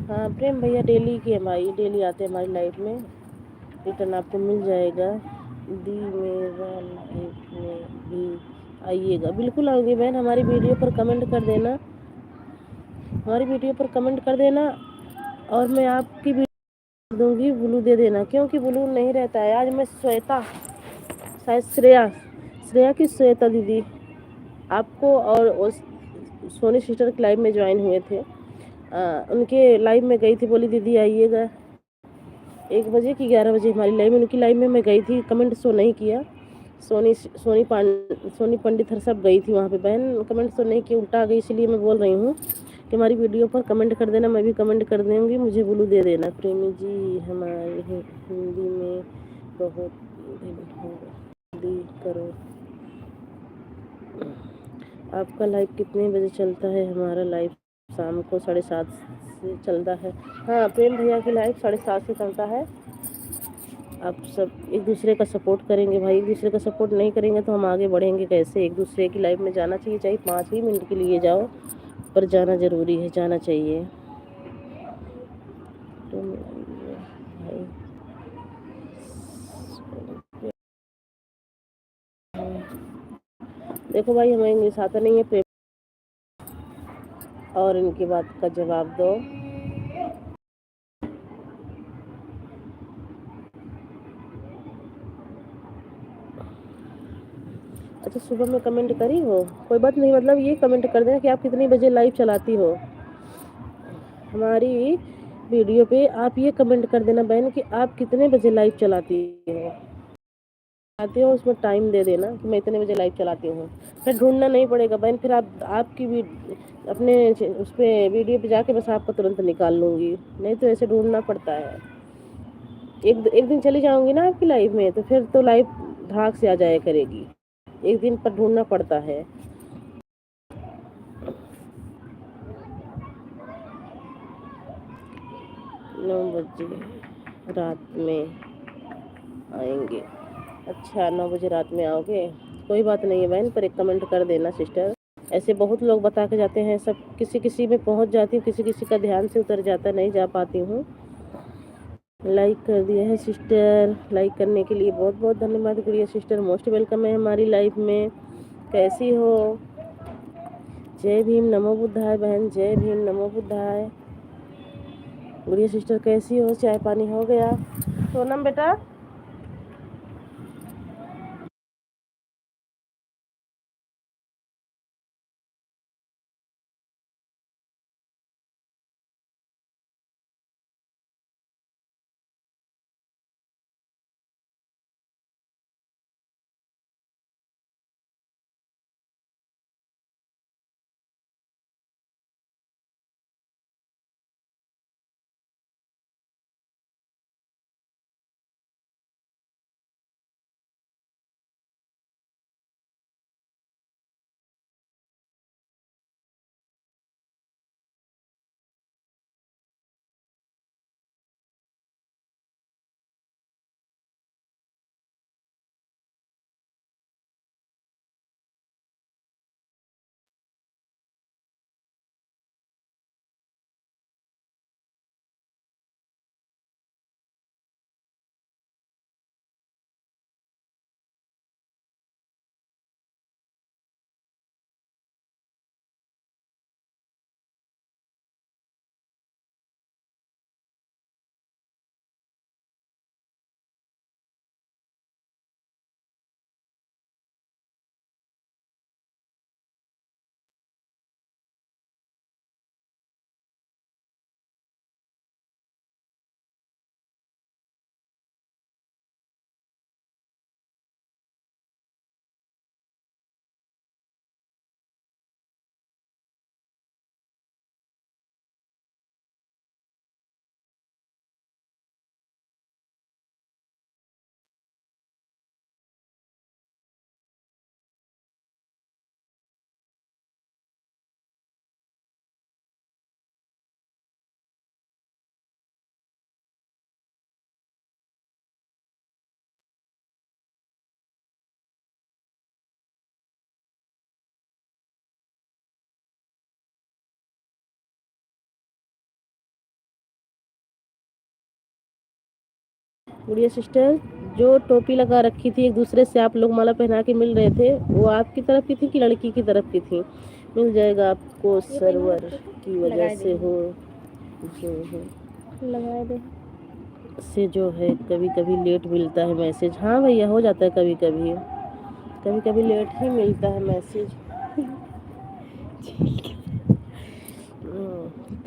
हाँ प्रेम भैया डेली के भाई, डेली आते हैं हमारी लाइफ में, रिटर्न आपको मिल जाएगा। दी मेरा लाइफ में भी आइएगा, बिल्कुल आऊँगी बहन। हमारी वीडियो पर कमेंट कर देना, हमारी वीडियो पर कमेंट कर देना, और मैं आपकी वीडियो दूंगी। ब्लू दे देना, क्योंकि ब्लू नहीं रहता है। आज मैं श्वेता, शायद श्रेया की श्वेता दीदी आपको और उस सोनी सिस्टर के लाइव में ज्वाइन हुए थे। उनके लाइव में गई थी, बोली दीदी आइएगा 1 बजे की 11 बजे हमारी लाइव में, उनकी लाइव में मैं गई थी। कमेंट शो नहीं किया। सोनी पंडित हर सब गई थी वहाँ पे बहन, कमेंट शो नहीं किया, उल्टा आ गई, इसलिए मैं बोल रही हूँ कि हमारी वीडियो पर कमेंट कर देना, मैं भी कमेंट कर दूँगी, मुझे ब्लू दे देना। प्रेमी जी हमारी हिंदी में बहुत हिंदी करो। आपका लाइव कितने बजे चलता है? हमारा लाइव शाम को 7:30 से चलता है। हाँ प्रेम भैया की लाइव 7:30 से चलता है। आप सब एक दूसरे का सपोर्ट करेंगे भाई, एक दूसरे का सपोर्ट नहीं करेंगे तो हम आगे बढ़ेंगे कैसे। एक दूसरे की लाइफ में जाना चाहिए, चाहे 5 ही मिनट के लिए जाओ, पर जाना ज़रूरी है, जाना चाहिए। तो भाई देखो भाई, हमें इंग्लिश आता नहीं है, प्रेम और इनकी बात का जवाब दो। अच्छा सुबह में कमेंट करी हो, कोई बात नहीं, मतलब ये कमेंट कर देना कि आप कितनी बजे लाइव चलाती हो। हमारी वीडियो पे आप ये कमेंट कर देना बहन कि आप कितने बजे लाइव चलाती हो, आते हो उसमें टाइम दे देना कि मैं इतने बजे लाइव चलाती हूँ। फिर ढूंढना नहीं पड़ेगा बहन, फिर आपकी भी अपने उस पर वीडियो पे जाके बस आपको तुरंत निकाल लूँगी, नहीं तो ऐसे ढूंढना पड़ता है। एक दिन चली जाऊँगी ना आपकी लाइव में, तो फिर तो लाइव धाक से आ जाया करेगी, एक दिन पर ढूंढना पड़ता है। नौ बजे रात में आएंगे। अच्छा 9 बजे रात में आओगे, कोई बात नहीं है बहन, पर एक कमेंट कर देना सिस्टर। ऐसे बहुत लोग बता के जाते हैं, सब किसी किसी में पहुंच जाती हूँ, किसी किसी का ध्यान से उतर जाता, नहीं जा पाती हूँ। लाइक कर दिया है सिस्टर, लाइक करने के लिए बहुत बहुत धन्यवाद गुड़िया सिस्टर, मोस्ट वेलकम है हमारी लाइफ में। कैसी हो? जय भीम नमो बुद्धाय बहन, जय भीम नमो बुद्धाय। गुड़िया सिस्टर कैसी हो? चाय पानी हो गया? सोनम बेटा गुड़िया सिस्टर, जो टोपी लगा रखी थी एक दूसरे से आप लोग माला पहना के मिल रहे थे, वो आपकी तरफ की थी कि लड़की की तरफ की थी? मिल जाएगा आपको, सर्वर की वजह से हो जो है, से जो है कभी कभी लेट मिलता है मैसेज। हाँ भैया, हो जाता है कभी कभी, कभी कभी लेट ही मिलता है message.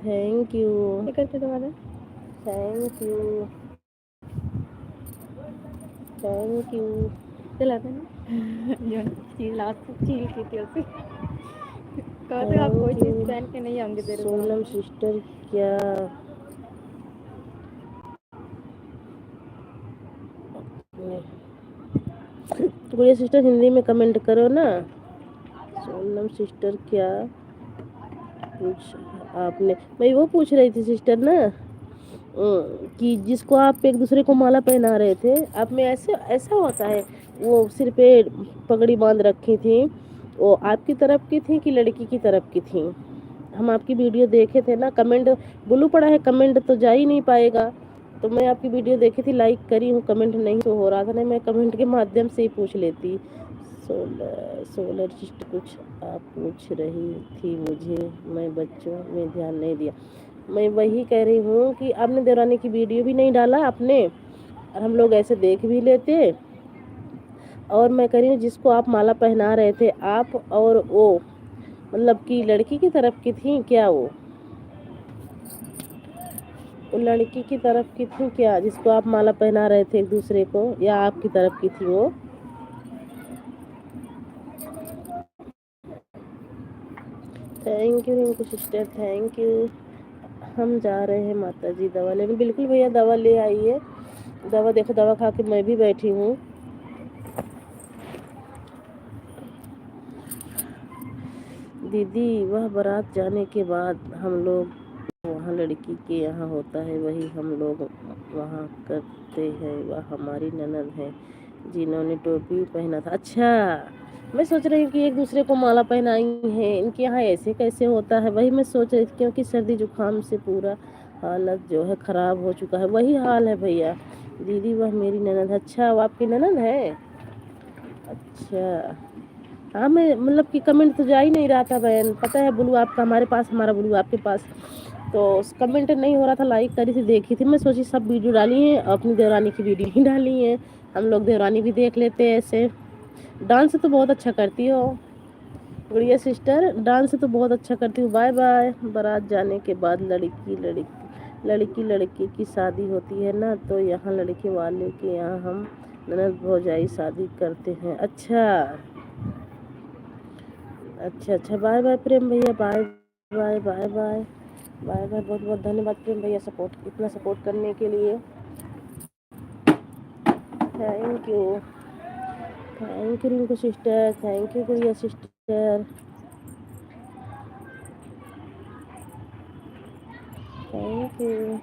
Thank you, thank you, thank you. चलाते ना जो चीज लास्ट चीज की थी उसे कहते आप कोई चीज पहन के नहीं आएंगे तेरे सोनम साथ। सिस्टर क्या गुड़िया सिस्टर हिंदी में कमेंट करो ना। सोनम सिस्टर क्या पूछ आपने, मैं वो पूछ रही थी सिस्टर ना, कि जिसको आप एक दूसरे को माला पहना रहे थे, आप में ऐसे ऐसा होता है, वो सिर पे पगड़ी बांध रखी थी, वो आपकी तरफ की थी कि लड़की की तरफ की थी? हम आपकी वीडियो देखे थे ना, कमेंट ब्लू पड़ा है, कमेंट तो जा ही नहीं पाएगा। तो मैं आपकी वीडियो देखी थी, लाइक करी हूँ, कमेंट नहीं तो हो रहा था ना, मैं कमेंट के माध्यम से ही पूछ लेती। सोलर सिस्टर कुछ आप पूछ रही थी मुझे, मैं बच्चों में ध्यान नहीं दिया। मैं वही कह रही हूँ कि आपने देवरानी की वीडियो भी नहीं डाला आपने, और हम लोग ऐसे देख भी लेते। और मैं कह रही हूँ जिसको आप माला पहना रहे थे, आप और वो मतलब कि लड़की की तरफ की थी क्या? वो लड़की की तरफ की थी क्या जिसको आप माला पहना रहे थे एक दूसरे को, या आपकी तरफ की थी वो? Thank you Rinku sister, thank you. हम जा रहे हैं माता जी दवा लेने। बिल्कुल भैया, दवा ले आइए। दवा देखो, दवा खा के मैं भी बैठी हूँ। दीदी, वह बारात जाने के बाद हम लोग वहाँ लड़की के यहाँ होता है, वही हम लोग वहाँ करते हैं। वह हमारी ननद है जिन्होंने टोपी पहना था। अच्छा, मैं सोच रही हूँ कि एक दूसरे को माला पहनाई है, इनके यहाँ ऐसे कैसे होता है? वही मैं सोच रही थी, क्योंकि सर्दी जुकाम से पूरा हालत जो है ख़राब हो चुका है। वही हाल है भैया। दीदी, वह मेरी ननद है। अच्छा, वो आपकी ननद है? अच्छा, हाँ, मैं मतलब कि कमेंट तो जा ही नहीं रहा था बहन, पता है ब्लू आपका हमारे पास, हमारा ब्लू आपके पास, तो कमेंट नहीं हो रहा था। लाइक करी थी, देखी थी, मैं सोची सब वीडियो डाली है, अपनी देवरानी की वीडियो ही डाली है, हम लोग देवरानी भी देख लेते हैं। ऐसे डांस तो बहुत अच्छा करती हो गुड़िया सिस्टर, डांस तो बहुत अच्छा करती हूँ। Bye bye. बारात जाने के बाद लड़की की शादी होती है ना, तो यहाँ लड़के वाले के यहाँ हम ननद भौजाई शादी करते हैं। अच्छा अच्छा अच्छा, बाय बाय प्रेम भैया, bye bye bye bye bye bye. बहुत बहुत धन्यवाद प्रेम भैया, सपोर्ट, इतना सपोर्ट करने के लिए। Thank you, thank you Rinku sister, thank you Gudiya sister, thank you.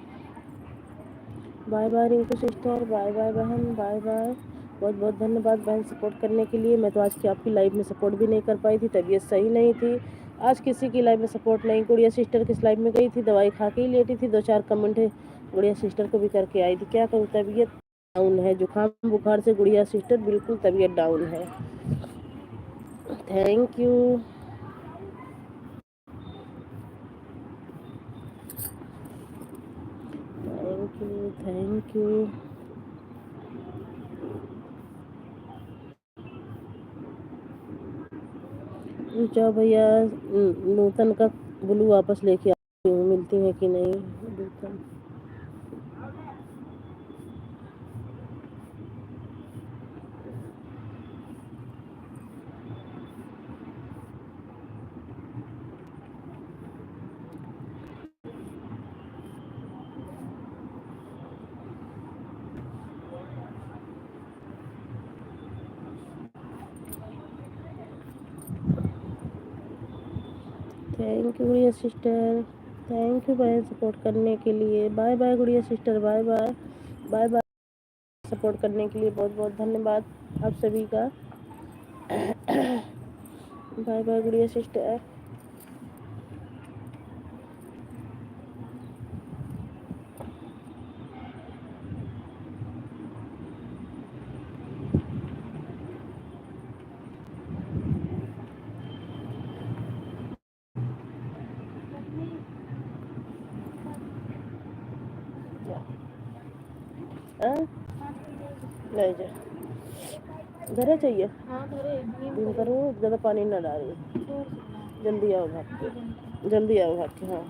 Bye bye Rinku sister, bye bye बहन, बाय बाय। बहुत बहुत धन्यवाद बहन सपोर्ट करने के लिए। मैं तो आज की आपकी लाइव में सपोर्ट भी नहीं कर पाई थी, तबीयत सही नहीं थी। आज किसी की लाइव में सपोर्ट नहीं। गुड़िया सिस्टर किस लाइव में गई थी, दवाई खा के ही लेटी थी। 2-4 कमेंट है गुड़िया सिस्टर को भी करके आई थी। क्या करूँ, तबीयत डाउन है, जुकाम बुखार से गुड़िया सिस्टर बिल्कुल तबीयत डाउन है। Thank you, thank you, thank you. जाओ भैया, नूतन का ब्लू वापस लेके आती हूँ, मिलती है कि नहीं Nutan. Thank you Gudiya sister, thank you बहन सपोर्ट करने के लिए। Bye bye Gudiya sister, bye bye bye bye. Support करने के लिए बहुत बहुत धन्यवाद आप सभी का। Bye bye Gudiya sister. आ? ले जा, धरे चाहिए हाँ धरे दिन करो, ज़्यादा पानी ना डालो, जल्दी आओ भाग के, जल्दी आओ भाग के। हाँ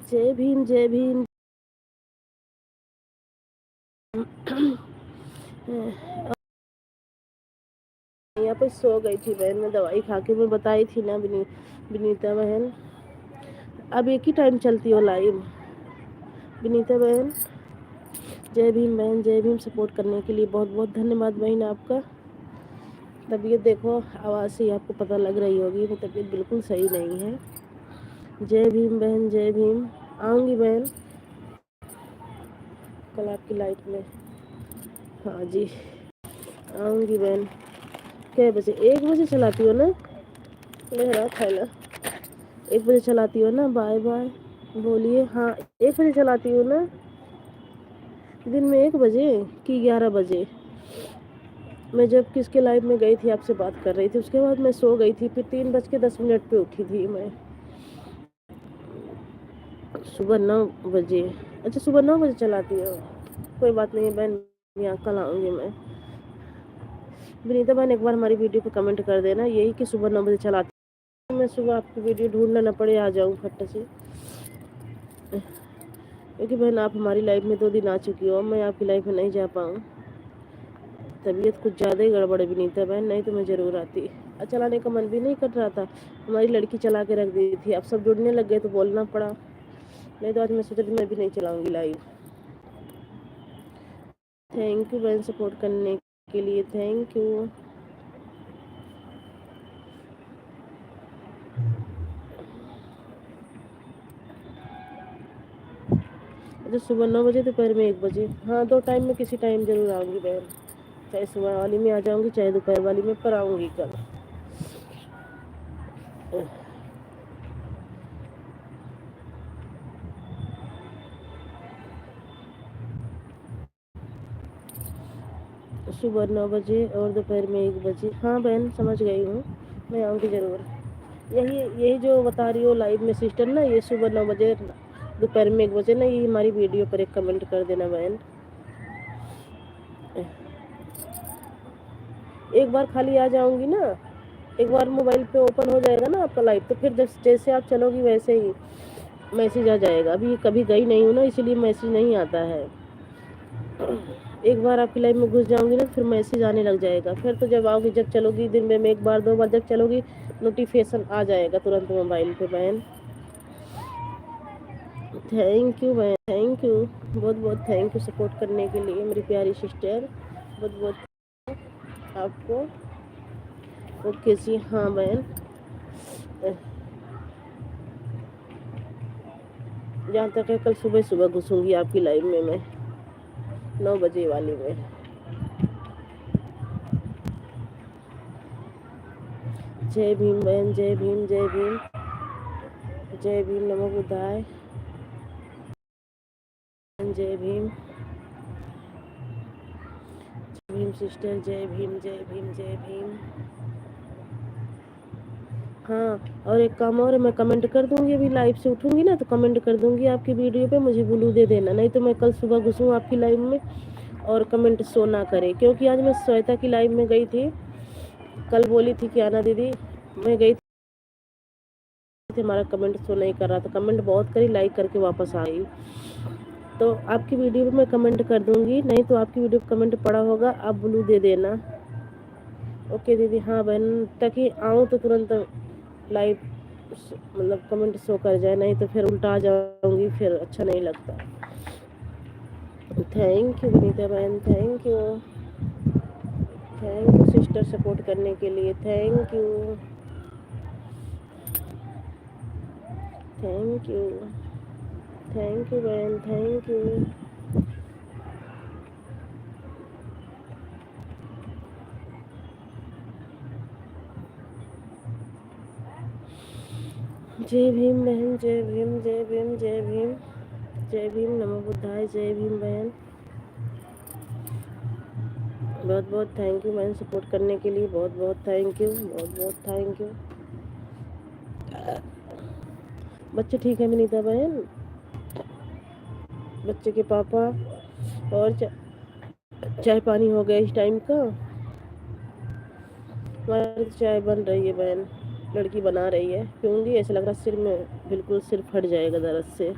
जय भीम जय भीम। यहाँ पे सो गई थी बहन, मैं दवाई खा के, मैं बताई थी ना विनीता बहन। अब एक ही टाइम चलती हो लाइव। विनीता बहन जय भीम, बहन जय भीम। सपोर्ट करने के लिए बहुत बहुत धन्यवाद बहन आपका। तबीयत देखो, आवाज़ से ही आपको पता लग रही होगी कि तबीयत बिल्कुल सही नहीं है। जय भीम बहन जय भीम। आऊँगी बहन कल आपकी लाइफ में। हाँ जी आऊँगी बहन। कै बजे? 1 बजे चलाती हो ना? लहरा खाला 1 बजे चलाती हो ना? बाय बाय बोलिए। हाँ 1 बजे चलाती हो ना? दिन में 1 बजे कि 11 बजे? मैं जब किसके लाइव में गई थी, आपसे बात कर रही थी, उसके बाद मैं सो गई थी, फिर 3:10 पे उठी थी मैं। सुबह 9 बजे? अच्छा सुबह 9 बजे चलाती हो, कोई बात नहीं बहन, यहाँ कल आऊँगी मैं। विनीता बहन एक बार हमारी वीडियो पे कमेंट कर देना यही कि सुबह 9 बजे चलाती हूँ। मैं सुबह आपकी वीडियो ढूंढना ना पड़े, आ जाऊँ फट से, क्योंकि बहन आप हमारी लाइफ में 2 दिन आ चुकी हो, मैं आपकी लाइफ में नहीं जा पाऊँ। तबीयत कुछ ज़्यादा ही गड़बड़ है विनीता बहन, नहीं तो मैं ज़रूर आती। चलाने का मन भी नहीं कर रहा था, हमारी लड़की चला के रख दी थी, अब सब जुड़ने लग गए तो बोलना पड़ा, नहीं तो आज मैं सोचा कि मैं भी नहीं चलाऊँगी लाइव। थैंक यू बहन सपोर्ट करने के लिए, थैंक यू। अच्छा सुबह 9 बजे, दोपहर में 1 बजे? हाँ 2 टाइम में किसी टाइम ज़रूर आऊँगी बहन, चाहे सुबह वाली में आ जाऊँगी चाहे दोपहर वाली में, पर आऊँगी कल। सुबह 9 बजे और दोपहर में 1 बजे। हाँ बहन समझ गई हूँ, मैं आऊँगी ज़रूर। यही जो बता रही हो लाइव में सिस्टर ना, ये सुबह 9 बजे दोपहर में 1 बजे ना, ये हमारी वीडियो पर एक कमेंट कर देना बहन। एक बार खाली आ जाऊँगी ना, एक बार मोबाइल पे ओपन हो जाएगा ना आपका लाइव, तो फिर जैसे आप चलोगी वैसे ही मैसेज आ जाएगा। अभी कभी गई नहीं हूँ ना, इसीलिए मैसेज नहीं आता है। एक बार आपकी लाइफ में घुस जाऊंगी ना, फिर मैसेज आने लग जाएगा, फिर तो जब आओगी, जब चलोगी, दिन में 1 बार 2 बार जब चलोगी, नोटिफिकेशन आ जाएगा तुरंत मोबाइल पे बहन। थैंक यू बहन, थैंक यू, बहुत बहुत थैंक यू सपोर्ट करने के लिए मेरी प्यारी सिस्टर, बहुत बहुत आपको। ओके जी हाँ बहन, जहाँ तक है कल सुबह सुबह घुसूंगी आपकी लाइव में मैं, 9 बजे वाली में। जय भीम बहन जय भीम जय भीम जय भीम, नमो बुद्धाय, जय भीम, जय भीम सिस्टर, जय भीम जय भीम जय भीम। हाँ और एक काम और, मैं कमेंट कर दूंगी, अभी लाइव से उठूंगी ना तो कमेंट कर दूंगी आपकी वीडियो पे, मुझे ब्लू दे देना, नहीं तो मैं कल सुबह घुसूँ आपकी लाइव में और कमेंट शो ना करे, क्योंकि आज मैं श्वेता की लाइव में गई थी, कल बोली थी कि आना दीदी, मैं गई हमारा कमेंट शो नहीं कर रहा था, कमेंट बहुत करी, लाइक करके वापस आ गई। तो आपकी वीडियो पे मैं कमेंट कर दूंगी, नहीं तो आपकी वीडियो पे कमेंट पड़ा होगा, आप ब्लू दे देना। ओके दीदी। हाँ बहन, ताकि आऊँ तो तुरंत लाइव मतलब कमेंट शो कर जाए, नहीं तो फिर उल्टा आ जाऊंगी, फिर अच्छा नहीं लगता। थैंक यू विनीता बहन, थैंक यू सिस्टर सपोर्ट करने के लिए, थैंक यू थैंक यू बहन, थैंक यू। जय भीम बहन, जय भीम, जय भीम, जय भीम, जय भीम, नमो बुद्धाय, जय भीम बहन। बहुत बहुत थैंक यू बहन सपोर्ट करने के लिए, बहुत बहुत थैंक यू, बहुत बहुत थैंक यू। बच्चे ठीक है विनीता बहन? बच्चे के पापा और चाय पानी हो गया इस टाइम का? हमारी चाय बन रही है बहन, लड़की बना रही है, पीऊँगी। ऐसा लग रहा सिर में, बिल्कुल सिर फट जाएगा दर्द से।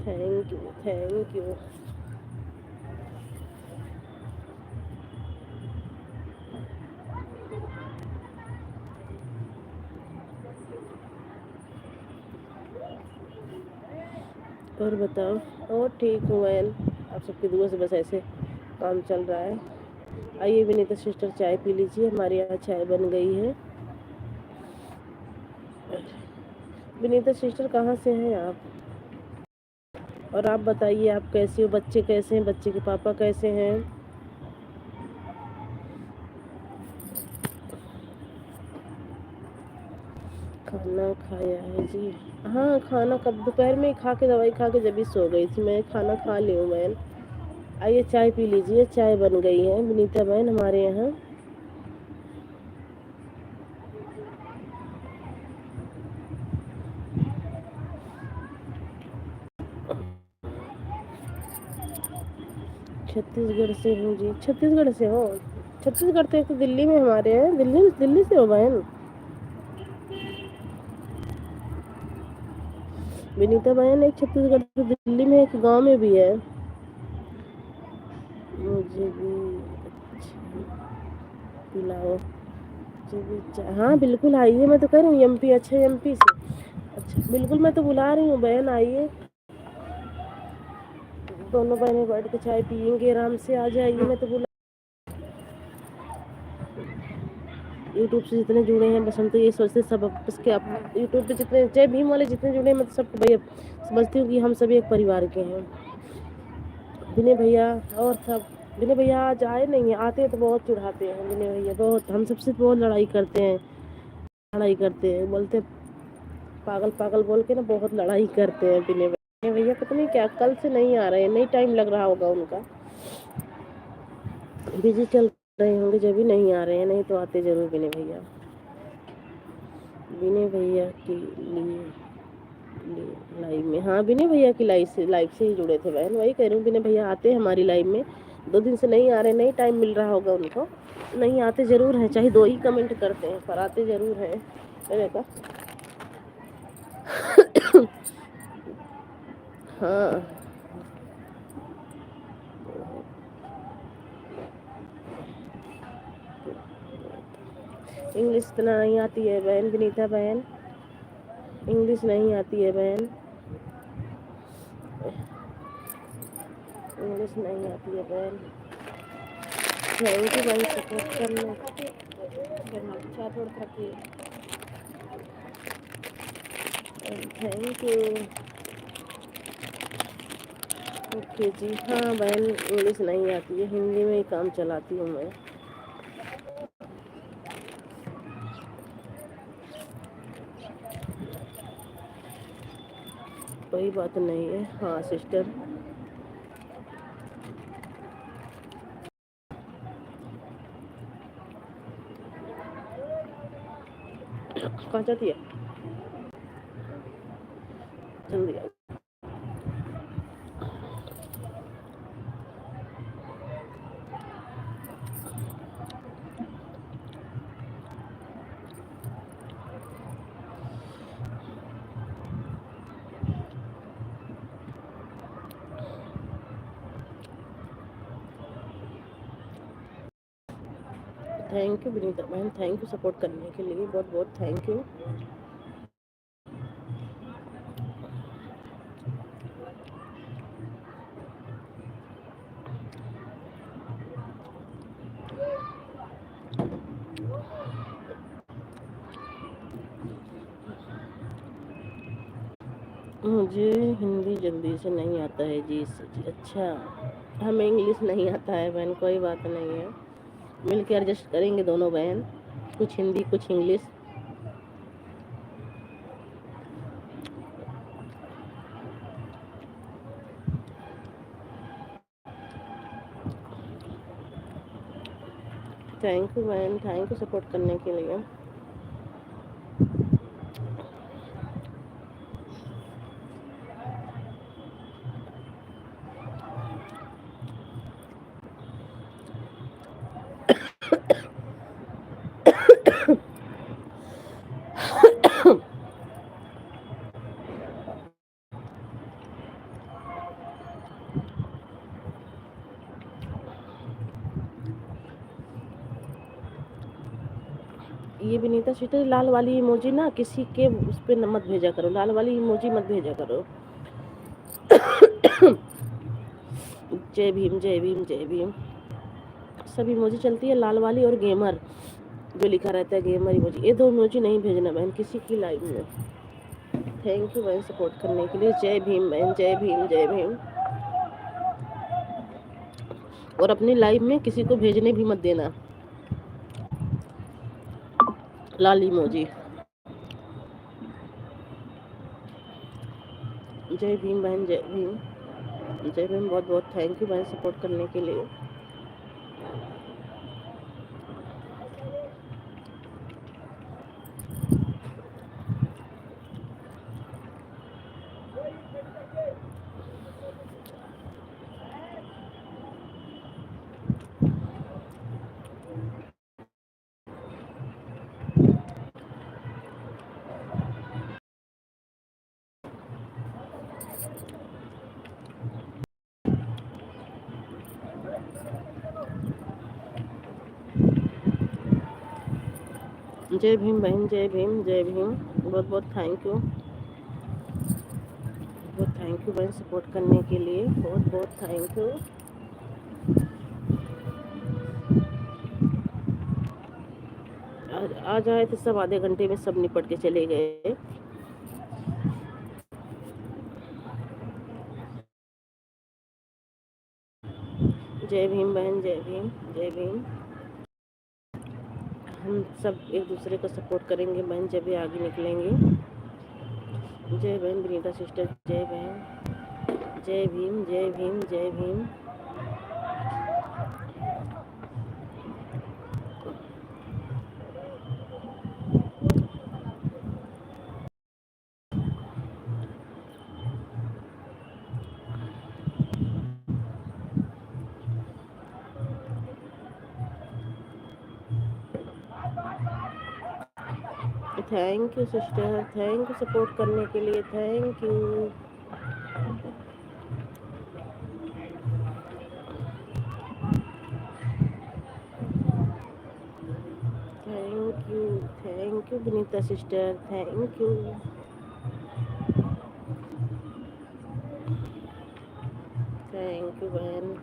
Thank you, thank you. और बताओ? और ठीक हूँ बहन, आप सबकी दुआ से बस ऐसे काम चल रहा है। आइए विनीता सिस्टर चाय पी लीजिए, हमारे यहाँ चाय बन गई है। विनीता सिस्टर कहाँ से हैं आप? और आप बताइए आप कैसे हो, बच्चे कैसे हैं, बच्चे के पापा कैसे हैं? खाना खाया है जी? हाँ खाना कब, दोपहर में ही खा के, दवाई खा के जब भी सो गई थी मैं। खाना खा ली हूँ बहन। आइए चाय पी लीजिए, चाय बन गई है विनीता बहन हमारे यहाँ। छत्तीसगढ़ से हूँ जी। छत्तीसगढ़ से हो? छत्तीसगढ़ से तो दिल्ली में हमारे हैं। दिल्ली दिल्ली से हो बहन? विनीता बहन एक छत्तीसगढ़ से दिल्ली में एक गांव में भी है। मुझे भी अच्छा पिलाओ। मुझे भी हाँ बिल्कुल आइए, मैं तो कह रही हूँ एमपी। अच्छा एमपी से? अच्छा बिल्कुल, मैं तो बुला रही हूँ बहन, आइए दोनों बहनें बैठ के चाय पियेंगे आराम से। आ जाइए, मैं तो बुला। यूट्यूब से जितने जुड़े हैं बस हम तो ये सोचते सब बस के आप यूट्यूब पे जितने जय भीम वाले जितने जुड़े हैं, मैं तो सबको भैया समझती हूँ कि हम सभी एक परिवार के हैं। विनय भैया और सब, विनय भैया आज आए नहीं है, आते हैं तो बहुत चिढ़ाते हैं विनय भैया, बहुत हम सबसे बहुत लड़ाई करते हैं, बोलते पागल पागल बोल के ना बहुत लड़ाई करते हैं विनय भैया। पता नहीं क्या कल से नहीं आ रहे हैं, नहीं टाइम लग रहा होगा उनका, बिजी चल रहे होंगे जब भी नहीं आ रहे हैं, नहीं तो आते जरूर विनय भैया। विनय भैया के लिए लाइव में, हाँ विनय भैया की लाइव से ही जुड़े थे बहन, वही कह रही हूँ। विनय भैया आते हैं हमारी लाइव में, 2 दिन से नहीं आ रहे, नहीं टाइम मिल रहा होगा उनको, नहीं आते जरूर हैं, चाहे 2 ही कमेंट करते हैं पर आते जरूर हैं। मैंने कहा हाँ इंग्लिश इतना नहीं आती है बहन विनीता बहन, इंग्लिश नहीं आती है बहन, इंग्लिश नहीं आती है बहन। थैंक यू बहन सपोर्ट करने। Thank you. ओके जी। हाँ बहन इंग्लिश नहीं आती है, हिंदी में ही काम चलाती हूँ मैं। कोई बात नहीं है। हाँ सिस्टर कहाँ जाती है? जल्दी आओ। थैंक यू विनीता बहन, थैंक यू सपोर्ट करने के लिए, बहुत बहुत थैंक यू। मुझे हिंदी जल्दी से नहीं आता है जी जी। अच्छा, हमें इंग्लिश नहीं आता है बहन, कोई बात नहीं है, मिल के एडजस्ट करेंगे दोनों बहन, कुछ हिंदी कुछ इंग्लिश। थैंक यू बहन, थैंक यू सपोर्ट करने के लिए। ये विनीता सिस्टर, लाल वाली इमोजी ना किसी के उस पर मत भेजा करो, लाल वाली इमोजी मत भेजा करो। जय भीम जय भीम जय भीम। सब इमोजी चलती है, लाल वाली और गेमर जो लिखा रहता है गेमर इमोजी, ये दो इमोजी नहीं भेजना बहन किसी की लाइव में। थैंक यू बहन सपोर्ट करने के लिए। जय भीम बहन, जय भीम जय भीम। और अपनी लाइव में किसी को भेजने भी मत देना लाल इमोजी। जय भीम बहन, जय भीम जय भीम, बहुत बहुत थैंक यू बहन सपोर्ट करने के लिए। जय भीम बहन, जय भीम जय भीम, बहुत बहुत थैंक यू, बहुत थैंक यू बहन सपोर्ट करने के लिए, बहुत बहुत थैंक यू। आज आए थे सब, आधे घंटे में सब निपट के चले गए। जय भीम बहन, जय भीम जय भीम। हम सब एक दूसरे को सपोर्ट करेंगे बहन जब भी आगे निकलेंगे। जय बहन विनीता सिस्टर, जय बहन, जय भीम जय भीम जय Bhim. Thank you sister, thank you support करने के लिए, thank you. Thank you Vinita sister, thank you, thank you बहन।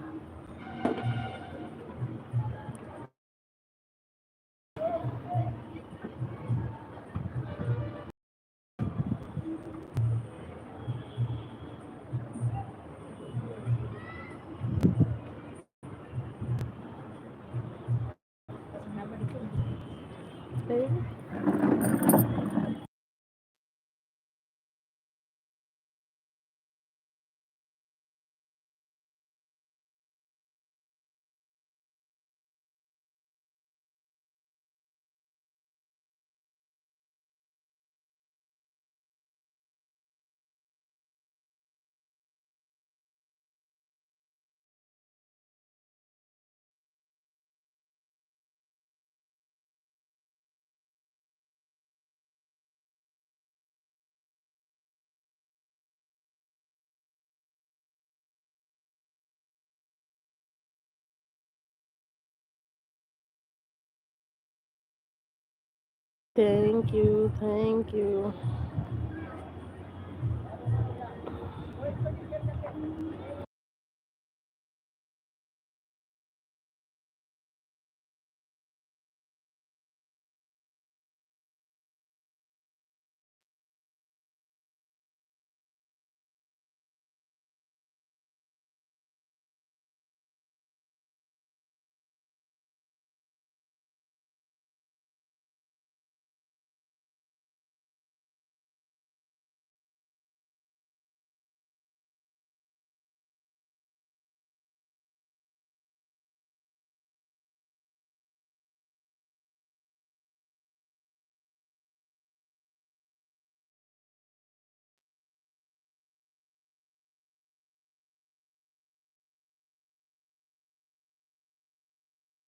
Thank you, thank you.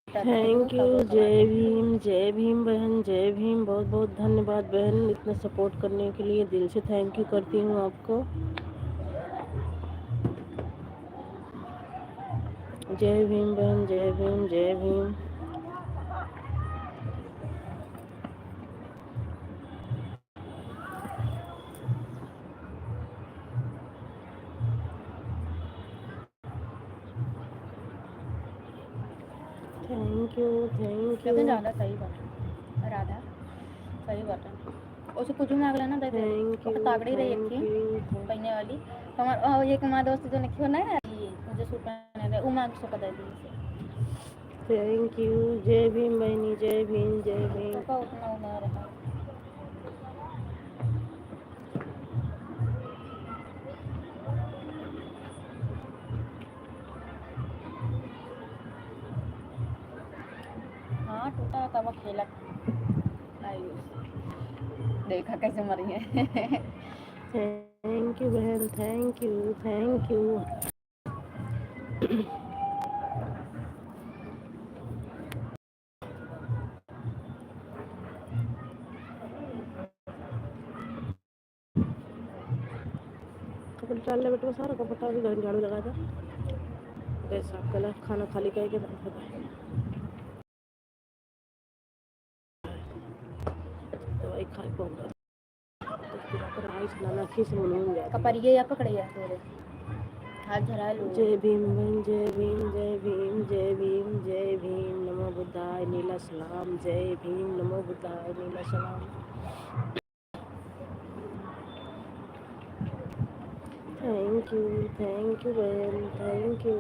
Thank you, जय भीम बहन, जय भीम। बहुत बहुत धन्यवाद बहन इतना सपोर्ट करने के लिए, दिल से थैंक यू करती हूँ आपको। जय भीम बहन, जय भीम, जय Bhim. Thank you, thank you, लेकिन राधा सही बात, राधा सही बात है। उसे कुछ भी मांग लेना दे दे, थैंक वो यू, तागड़ी रही एक थैंक थी यू, पहने वाली। हमार एक हमारा दोस्त जो निकलो ना ये मुझे सूट पहने दे, वो मांग सको दे दी उसे। Thank you. जय भीम बहनी, जय भीम, जय भीम। उसका उतना वो ना रहा। हाँ टूटा तब खेला देखा कैसे मरी है। थैंक यू बहन, थैंक यू, थैंक यू। कपड़े डाल ले बेटा, सारा कपड़ा भी घर झाड़ू लगा था। गैस साफ कला, खाना खाली करके दवाई खा पाऊंगा चलाना खीस मुनून जाती। कपड़िए या पकड़िया तेरे हाथ झरा लो। जय भीम बहन, जय भीम, जय भीम, जय भीम, जय भीम। नमो बुद्धाय नीला सलाम। जय भीम, नमो बुद्धाय नीला सलाम। थैंक यू बहन, थैंक यू।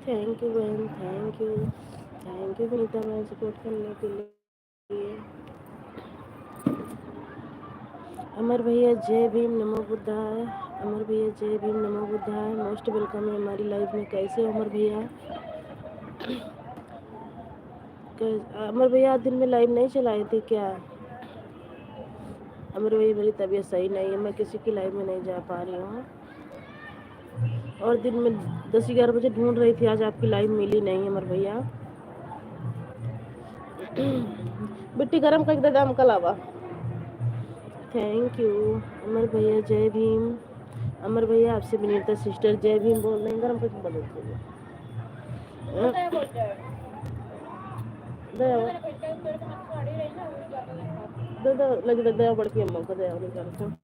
थैंक यू बहन, thank you, thank you Vinita बहन सपोर्ट करने के लिए। अमर भैया जय भीम, नमो बुद्धाय। अमर भैया जय भीम, नमो बुद्धाय। मोस्ट वेलकम है हमारी लाइफ में। कैसे हो अमर भैया? अमर भैया आज दिन में लाइव नहीं चलाए थे क्या? अमर भैया मेरी तबीयत सही नहीं है, मैं किसी की लाइव में नहीं जा पा रही हूँ। और दिन में 10-11 बजे ढूंढ रही थी, आज आपकी लाइव मिली नहीं अमर भैया। बिट्टी गरम करके दाम कल आवा। थैंक यू अमर भैया, जय भीम। अमर भैया आपसे विनीता सिस्टर जय भीम बोल रहे हैं, गरम करके बदलते हैं। दया बढ़ के अम्मा को दया नहीं करता।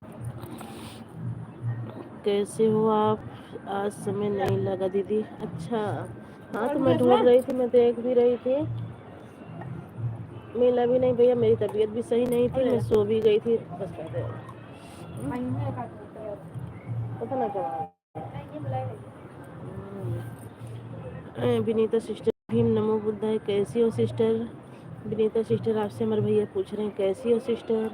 कैसे हो आप? आज समय नहीं लगा दीदी। अच्छा हाँ, तो मैं ढूंढ रही थी, मैं देख भी रही थी। मिला भी नहीं भैया, मेरी तबीयत भी सही नहीं थी, मैं सो भी गई थी। बस कर दे। पता ना क्या विनीता सिस्टर भीम नमो बुद्धाय, कैसी हो सिस्टर? विनीता सिस्टर आपसे हमारे भैया पूछ रहे हैं कैसी हो सिस्टर?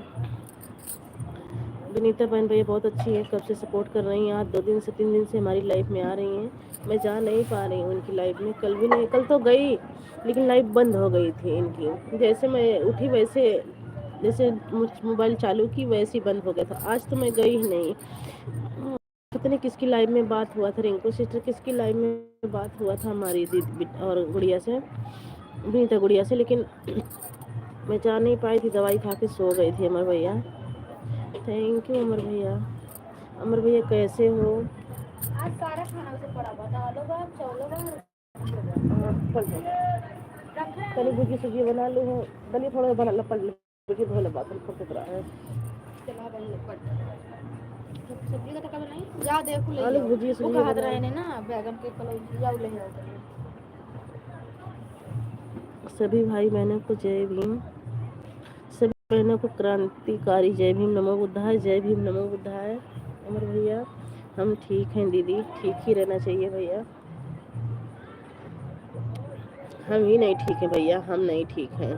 विनीता बहन भैया बहुत अच्छी है, कब से सपोर्ट कर रही हैं, आज 2 दिन से 3 दिन से हमारी लाइफ में आ रही हैं। मैं जा नहीं पा रही हूँ उनकी लाइफ में, कल भी नहीं, कल तो गई लेकिन लाइफ बंद हो गई थी इनकी। जैसे मैं उठी वैसे, जैसे मोबाइल चालू की वैसे ही बंद हो गया था। आज तो मैं गई ही नहीं। पता नहीं किसकी लाइफ में बात हुआ था, रिंकू सिस्टर किसकी लाइफ में बात हुआ था हमारी दीदी और गुड़िया से, विनीता गुड़िया से, लेकिन मैं जा नहीं पाई थी, दवाई खा के सो गई थी अमर भैया। थैंक यू अमर भैया। अमर भैया कैसे हो? आज सारा खाना उसे पड़ा हुआ, दाल होगा, चावल होगा, कल भुजी सब्जी बना लो, दली थोड़ा बना लो, पड़ भुजी धोले बात फट रहा है। चला बन पड़ सब्जी का तका बनाई जा देखो ले आलू आओ भुजी वो सब्जी कहा बना रहे ने ना बैगन के कलौजी जाओ ले आओ। सभी भाई बहनों को जय भीम, सभी बहनों को क्रांतिकारी जय भीम नमो बुद्धाय, जय भीम नमो बुद्धाय। अमर भैया हम ठीक हैं दीदी, ठीक ही रहना चाहिए भैया। हम ही नहीं ठीक है भैया, हम नहीं ठीक हैं।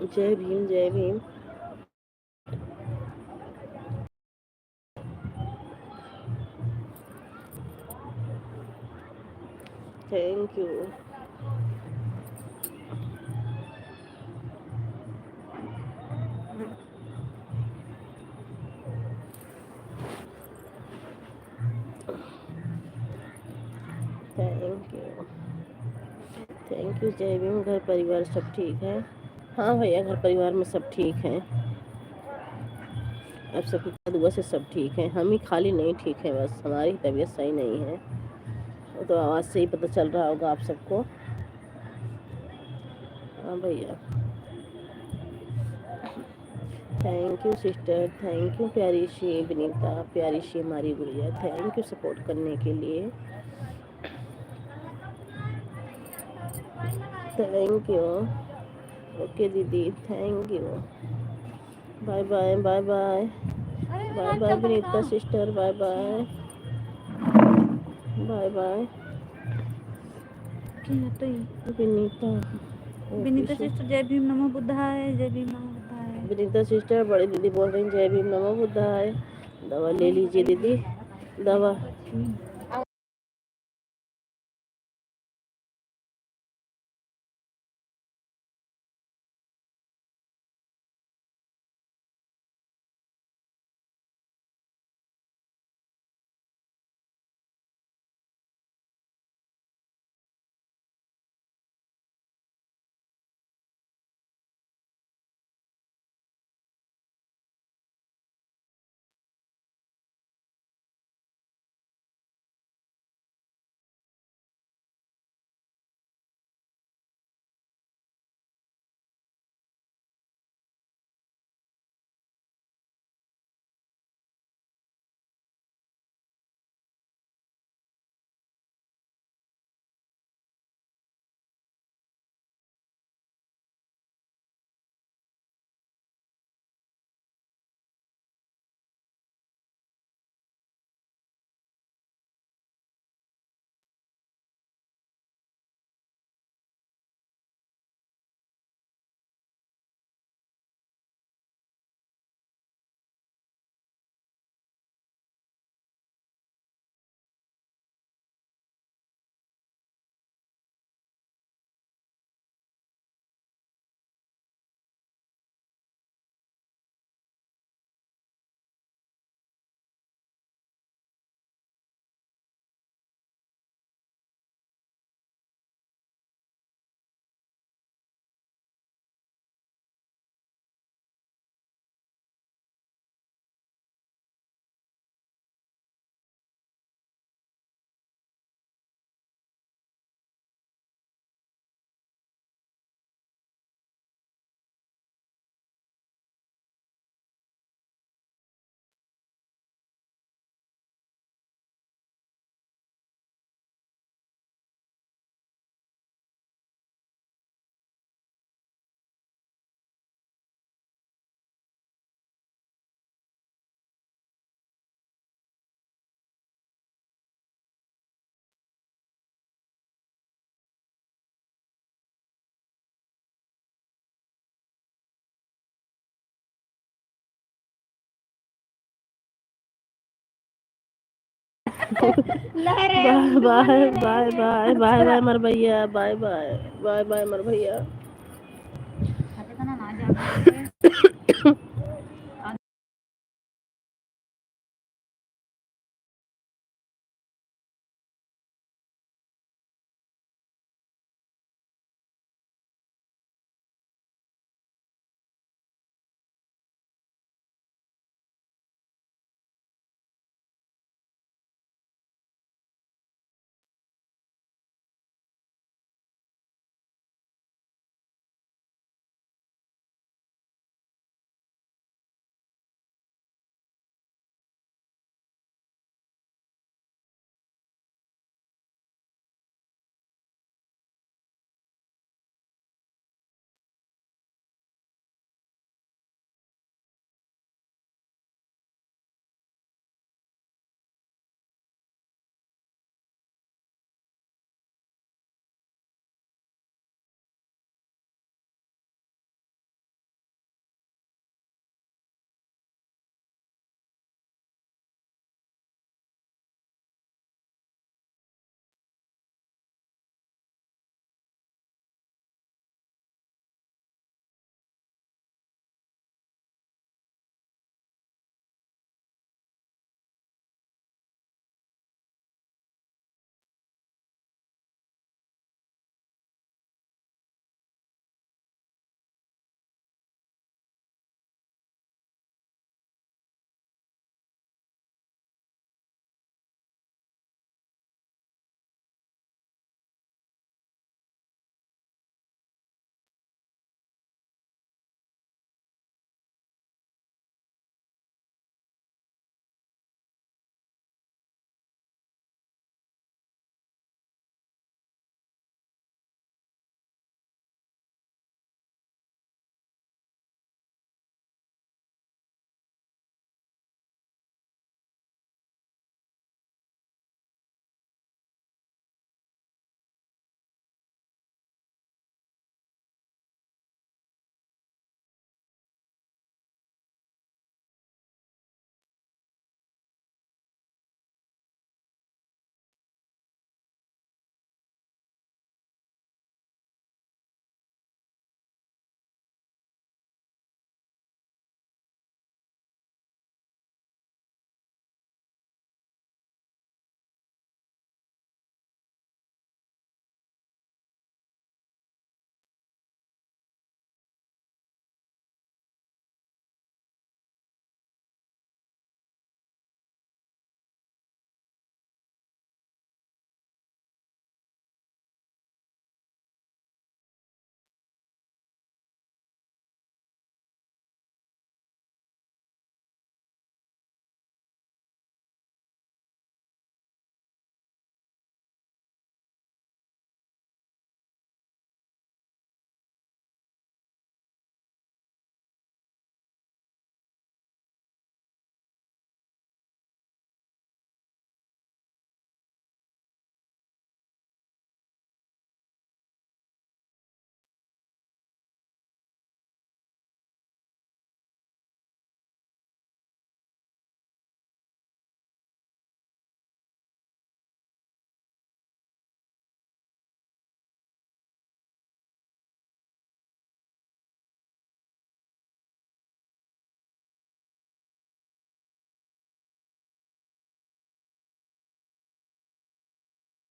जय भीम जय Bhim. Thank you. Thank you thank you. जय भीम। घर परिवार सब ठीक है? हाँ भैया घर परिवार में सब ठीक हैं, अब सबकी दुआ से सब ठीक है। हम ही खाली नहीं ठीक है, बस हमारी तबीयत सही नहीं है, वो तो आवाज़ से ही पता चल रहा होगा आप सबको। हाँ भैया। Thank you sister, thank you प्यारी सी विनीता, प्यारी सी हमारी गुड़िया, थैंक यू सपोर्ट करने के लिए, थैंक यू। ओके दीदी thank you. Bye bye bye bye bye bye Vinita sister, bye bye bye bye Vinita. Vinita sister जय भीम नमो बुद्धाय, जय भीम नमो बुद्धाय। विनीता सिस्टर बड़ी दीदी बोल रही हैं जय भीम नमो बुद्धाय। दवा ले लीजिए दीदी, दवा लहरे बाय बाय बोले बाय लहरे बाय बाय बाय मर भैया, बाय बाय बाय बाय मर भैया। अच्छा ना जा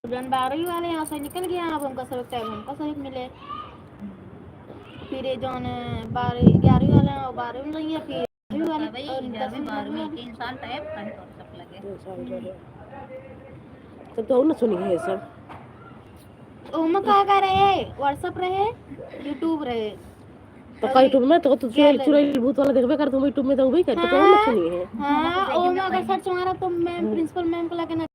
जन 12वीं वाले यहाँ से निकल गया। अब हमका सबक टाइम हमका सबक मिले। फिर ये जौन 11वीं वाले हैं वो 12वीं में नहीं है। फिर 10वीं वाले और 12वीं 3 साल टाइम सब लगे। तब तो और ना सुनी है सब। ओमा का रहे व्हाट्सएप रहे यूट्यूब रहे तो का यूट्यूब में तो चुड़ैल चुड़ैल भूत वाला देखबे कर, तुम यूट्यूब में तो वही कर तो और ना सुनी है। हाँ ओमा अगर सर्च मारा तो मैम प्रिंसिपल मैम को लगे ना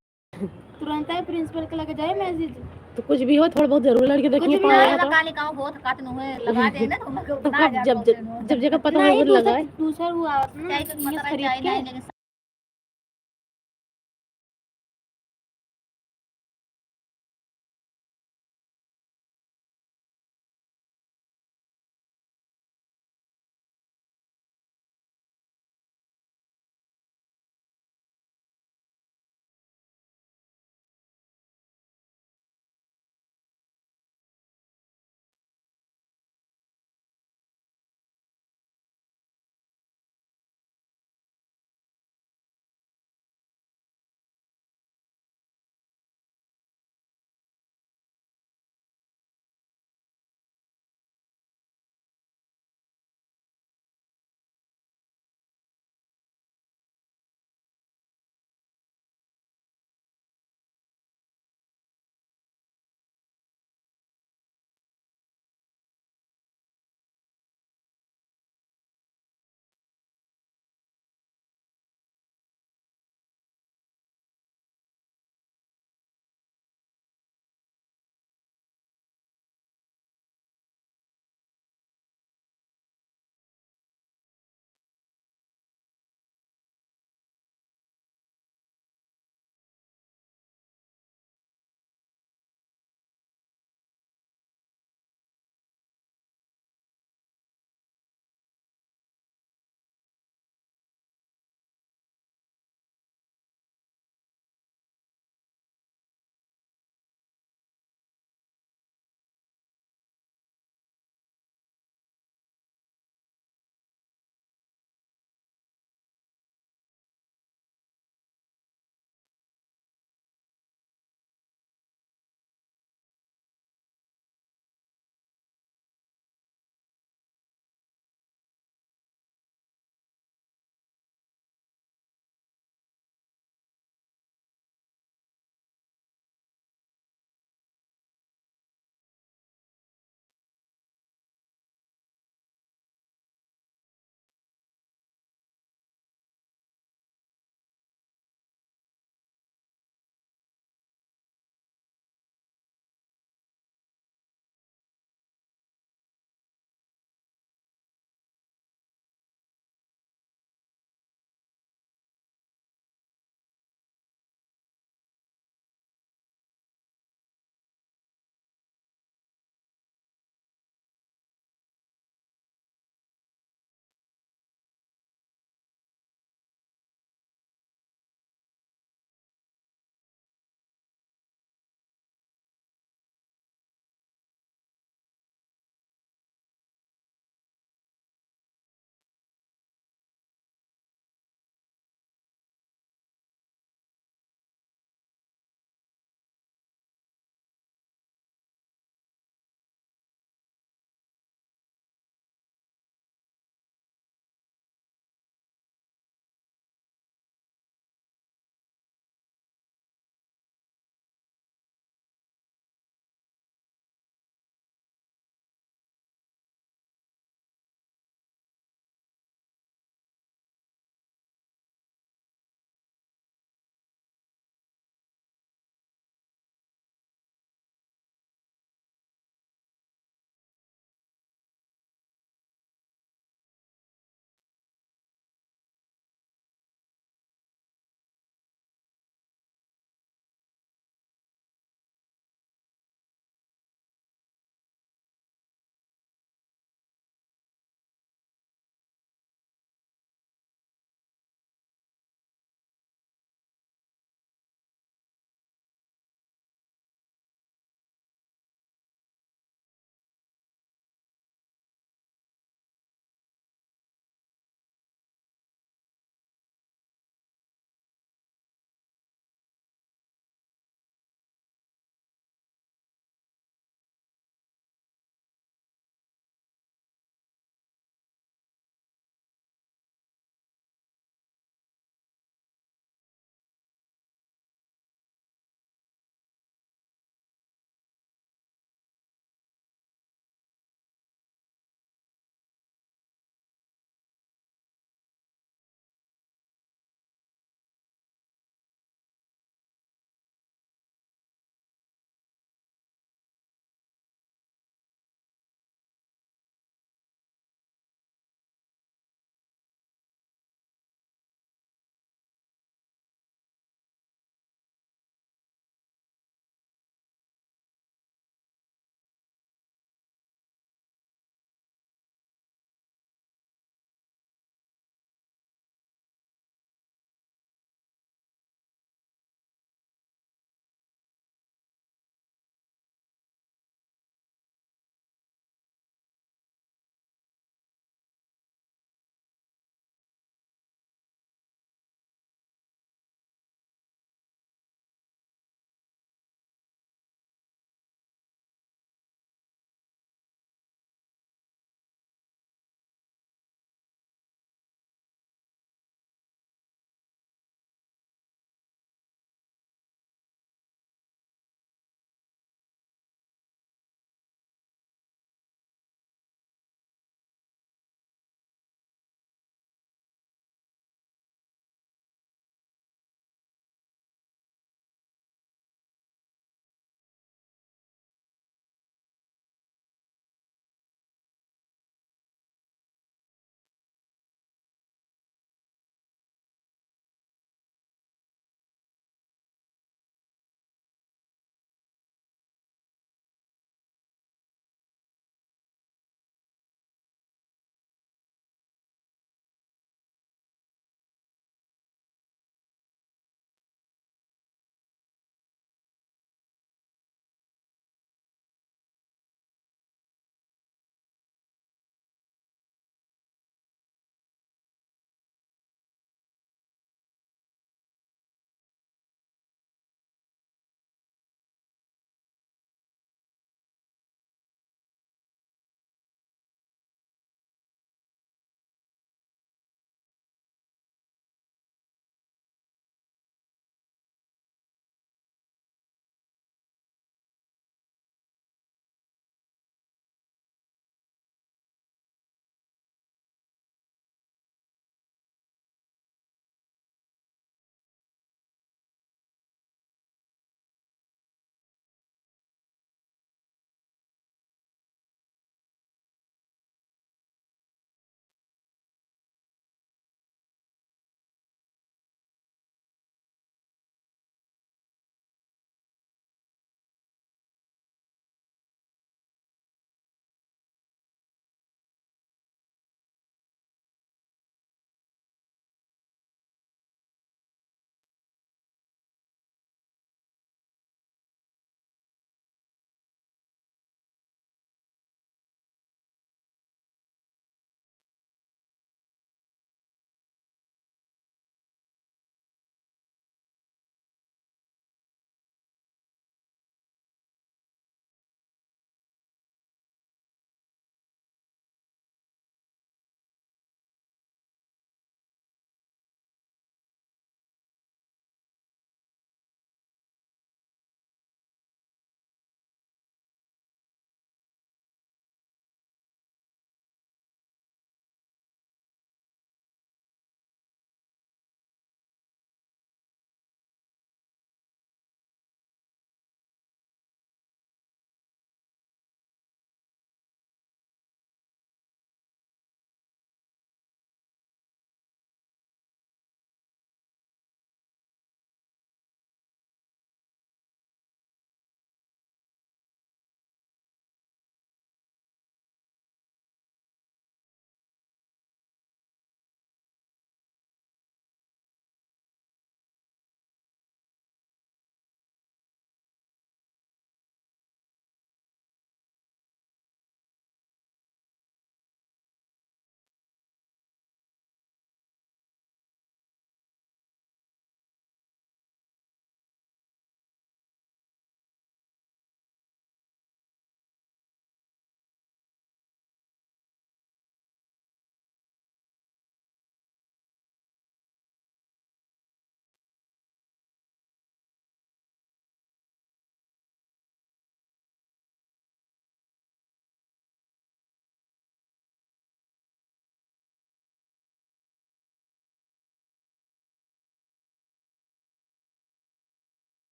तुरंत है प्रिंसिपल के लगे जाए मैसेज। तो कुछ भी हो थोड़ा बहुत जरूर लड़के देखिए कुछ भी पाएगा तो लगा लिखा बहुत काट नो है लगा दे ना तो जब जब जगह पता है वो लगाए। दूसरा हुआ ना ये खरीद के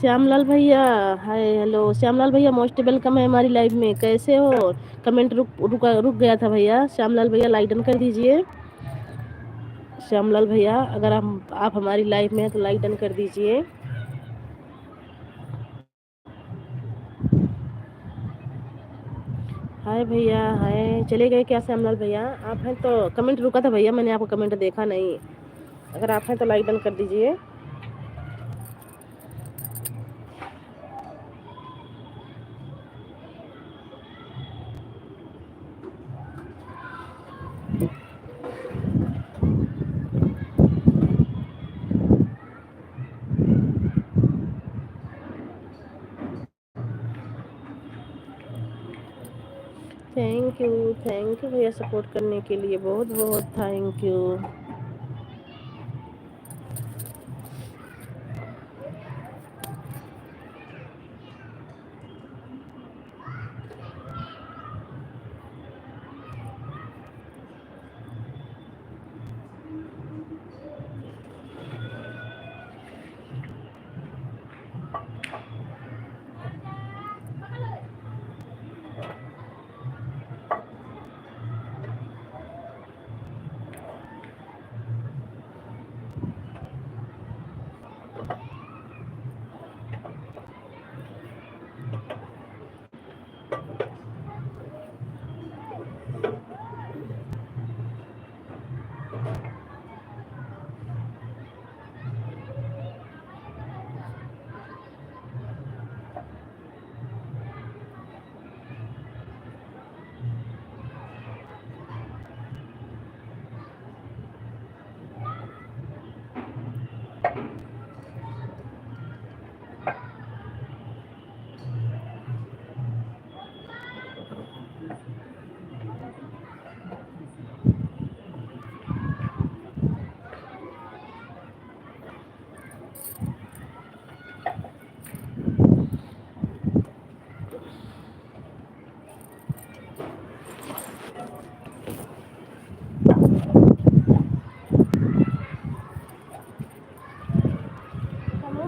श्यामलाल भैया, हाय हेलो श्यामलाल भैया, मोस्ट वेलकम है हमारी लाइव में। कैसे हो? कमेंट रुक गया था भैया। श्यामलाल भैया लाइक डन कर दीजिए। श्यामलाल भैया अगर आप हमारी लाइव में हैं तो लाइक डन कर दीजिए। हाय भैया, हाय। चले गए क्या श्यामलाल भैया? आप हैं तो कमेंट रुका था भैया, मैंने आपका कमेंट देखा नहीं। अगर आप हैं तो लाइक डन कर दीजिए। थैंक यू भैया सपोर्ट करने के लिए, बहुत बहुत थैंक यू।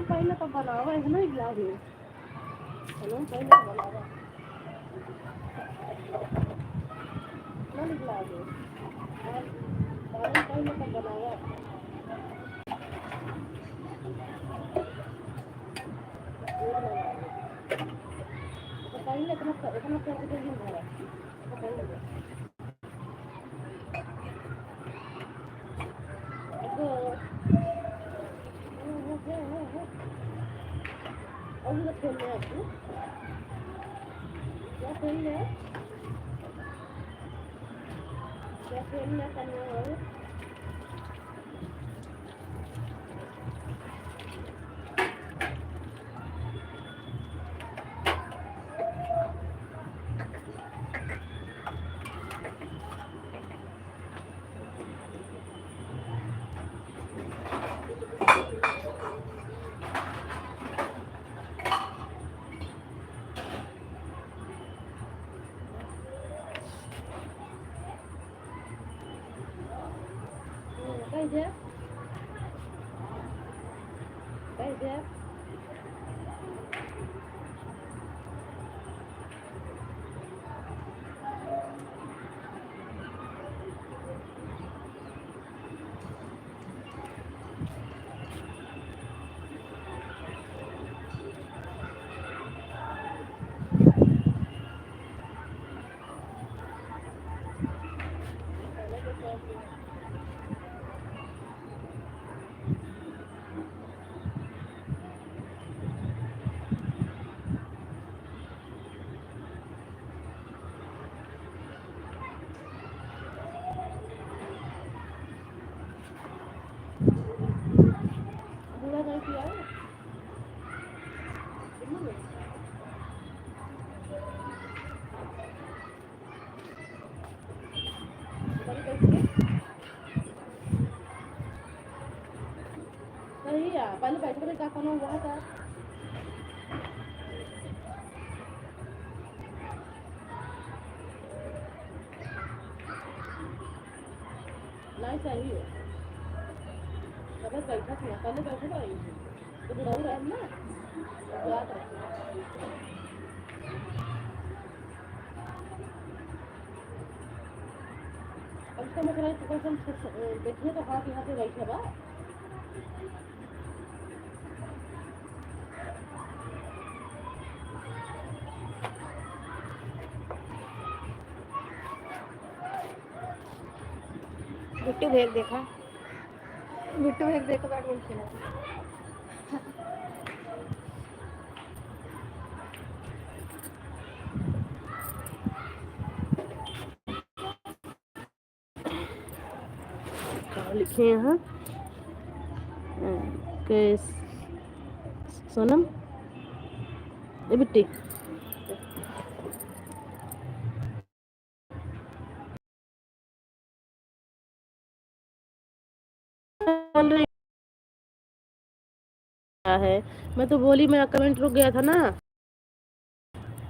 पहले तो बनावा है ना गिलास में। पहले तो बनावा ना गिलास में। पहले तो बनावा तो पहले इतना कर के दिन भरा तो पहले और ये खेल रहे हैं क्या खेल रहे हैं? क्या खेल रहे हैं? कैसे कैसे पूरा नहीं किया है? नहीं यार, पहले बैठ कर क्या करना हुआ था? नहीं चाहिए। पहले बैठा था, पहले बैठे तो आई थी। बैठिए तो हाथ यहाँ पे बैठे बा बिट्टू भेज देखा, बिट्टू भेज देखा बैट बॉल खेला। क्या लिखे यहाँ कैस सोनम ए बिट्टी बोल रही है। मैं तो बोली मेरा कमेंट रुक गया था ना,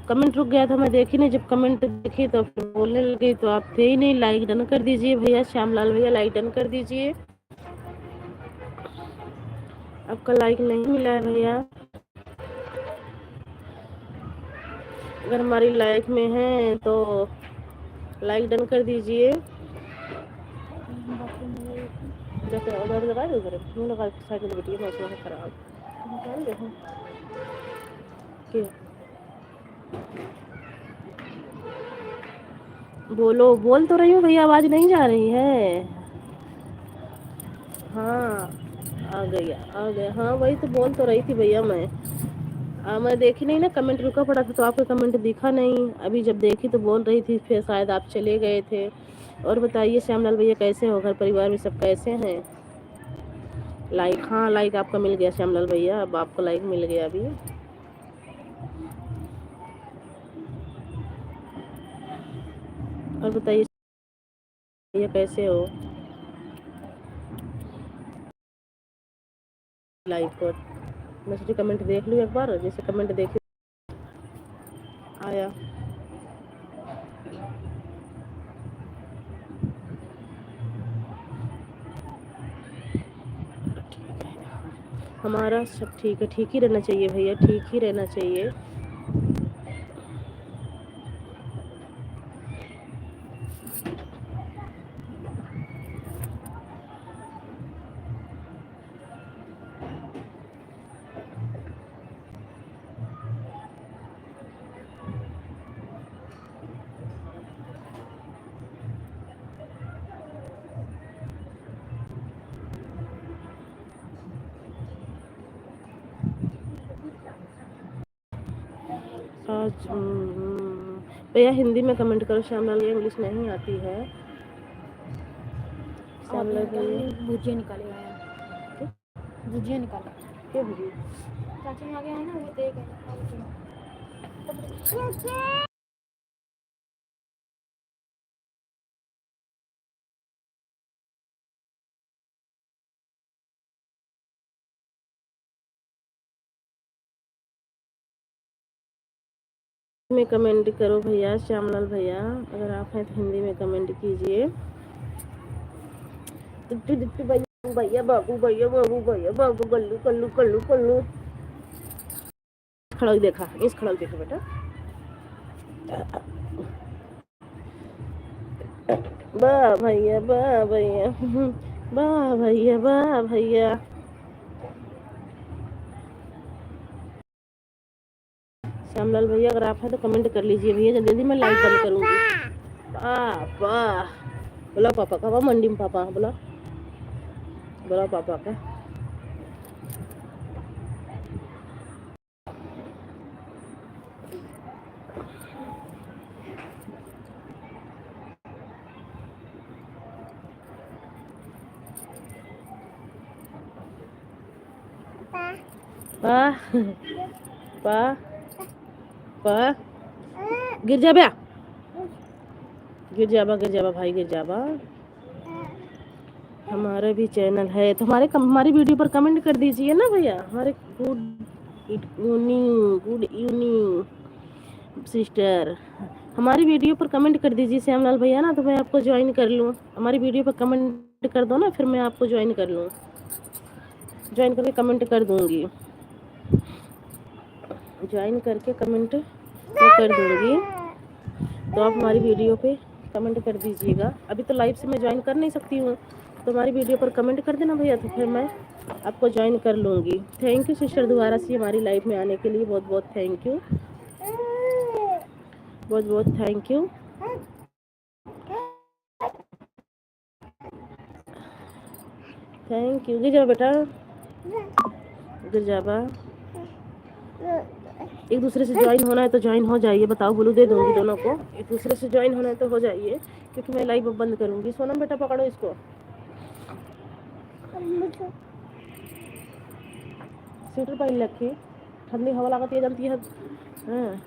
कमेंट रुक गया था, मैं देखी नहीं। जब कमेंट देखी तो फिर बोलने लगी, तो आप थे ही नहीं। लाइक डन कर दीजिए भैया, श्यामलाल भैया लाइक डन कर दीजिए। आपका लाइक नहीं मिला है भैया, अगर हमारी लाइक में है तो लाइक डन कर दीजिए। उधर लगा दो, उधर मुँह लगा साइकिल बैठिए, मौसम है खराब। बोलो, बोल तो रही हूँ भैया, आवाज नहीं जा रही है। हाँ आ गया, हाँ वही तो बोल तो रही थी भैया मैं देखी नहीं ना, कमेंट रुका पड़ा था तो आपका कमेंट दिखा नहीं। अभी जब देखी तो बोल रही थी, फिर शायद आप चले गए थे। और बताइए श्यामलाल भैया कैसे हो, घर परिवार में सब कैसे हैं? लाइक, हाँ लाइक आपका मिल गया श्यामलाल भैया, अब आपको लाइक मिल गया अभी। और बताइए भैया कैसे हो? लाइक पर मैं सोची कमेंट देख लूँ एक बार, जैसे कमेंट देखी आया। हमारा सब ठीक है, ठीक ही रहना चाहिए भैया, ठीक ही रहना चाहिए। आज भैया हिंदी में कमेंट करो श्यामलाल, ये इंग्लिश नहीं आती है। श्यामलाल भैया भुजिया निकाले आया, भुजिया निकाला, क्या भुजिया? चाची आ गया है ना, वो देख में कमेंट करो भैया, श्यामलाल भैया अगर आप हैं तो हिंदी में कमेंट कीजिए। भैया बाबू, भैया बाबू, भैया बाबू, गल्लू कल्लू कल्लू कल्लू। खड़क देखा, इस खड़क देखो बेटा, वाह भैया, वाह भैया, वाह भैया, वाह भैया। श्यामलाल भैया अगर आप हैं तो कमेंट कर लीजिए भैया, जल्दी जल्दी मैं लाइक बंद करूँगी। पापा बोला, पापा का मंडी में, पापा बोला, बोला पापा का। पा पा पा गिर जा बया, गिर जाबा भाई, गिर जाबा। हमारा भी चैनल है तो हमारी वीडियो पर कमेंट कर दीजिए ना भैया। हमारे गुड इवनिंग सिस्टर, हमारी वीडियो पर कमेंट कर दीजिए श्यामलाल भैया ना, तो मैं आपको ज्वाइन कर लूँ। हमारी वीडियो पर कमेंट कर दो ना, फिर मैं आपको ज्वाइन कर लूँ, ज्वाइन करके कमेंट कर दूँगी। ज्वाइन करके कमेंट मैं कर दूँगी, तो आप हमारी वीडियो पे कमेंट कर दीजिएगा। अभी तो लाइव से मैं ज्वाइन कर नहीं सकती हूँ, तो हमारी वीडियो पर कमेंट कर देना भैया, तो फिर मैं आपको ज्वाइन कर लूँगी। थैंक यू सिस्टर दोबारा से हमारी लाइव में आने के लिए, बहुत बहुत थैंक यू, बहुत बहुत थैंक यू। Thank you. गिर जाओ बेटा, गिर जाबा। एक दूसरे से ज्वाइन होना है तो ज्वाइन हो जाइए। बताओ, बोलू दे दूंगी दोनों को। एक दूसरे से ज्वाइन होना है तो हो जाइए, क्योंकि मैं लाइव बंद करूंगी। सोनम बेटा पकड़ो इसको, स्वेटर पहन रखी, ठंडी हवा लागत है जानती है। हाँ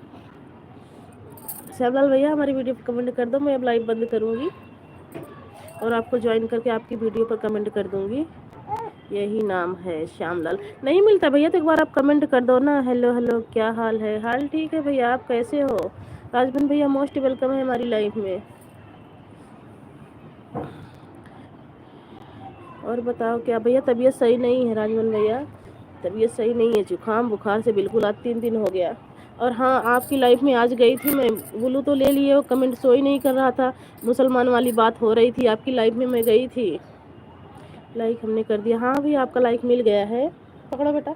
श्यामलाल भैया हमारी वीडियो पर कमेंट कर दो, मैं अब लाइव बंद करूंगी और आपको ज्वाइन करके आपकी वीडियो पर कमेंट कर दूंगी। यही नाम है श्यामलाल। नहीं मिलता भैया तो एक बार आप कमेंट कर दो ना। हेलो हेलो, क्या हाल है? हाल ठीक है भैया, आप कैसे हो? राजबन भैया मोस्ट वेलकम है हमारी लाइफ में। और बताओ क्या भैया, तबीयत सही नहीं है राजबन भैया, तबीयत सही नहीं है, जुकाम बुखार से बिल्कुल आज 3 दिन हो गया। और हाँ, आपकी लाइफ में आज गई थी मैं, बोलूँ तो ले लिए, कमेंट शो ही नहीं कर रहा था। मुसलमान वाली बात हो रही थी, आपकी लाइफ में मैं गई थी, लाइक हमने कर दिया। हाँ भी आपका लाइक मिल गया है, पकड़ो बेटा।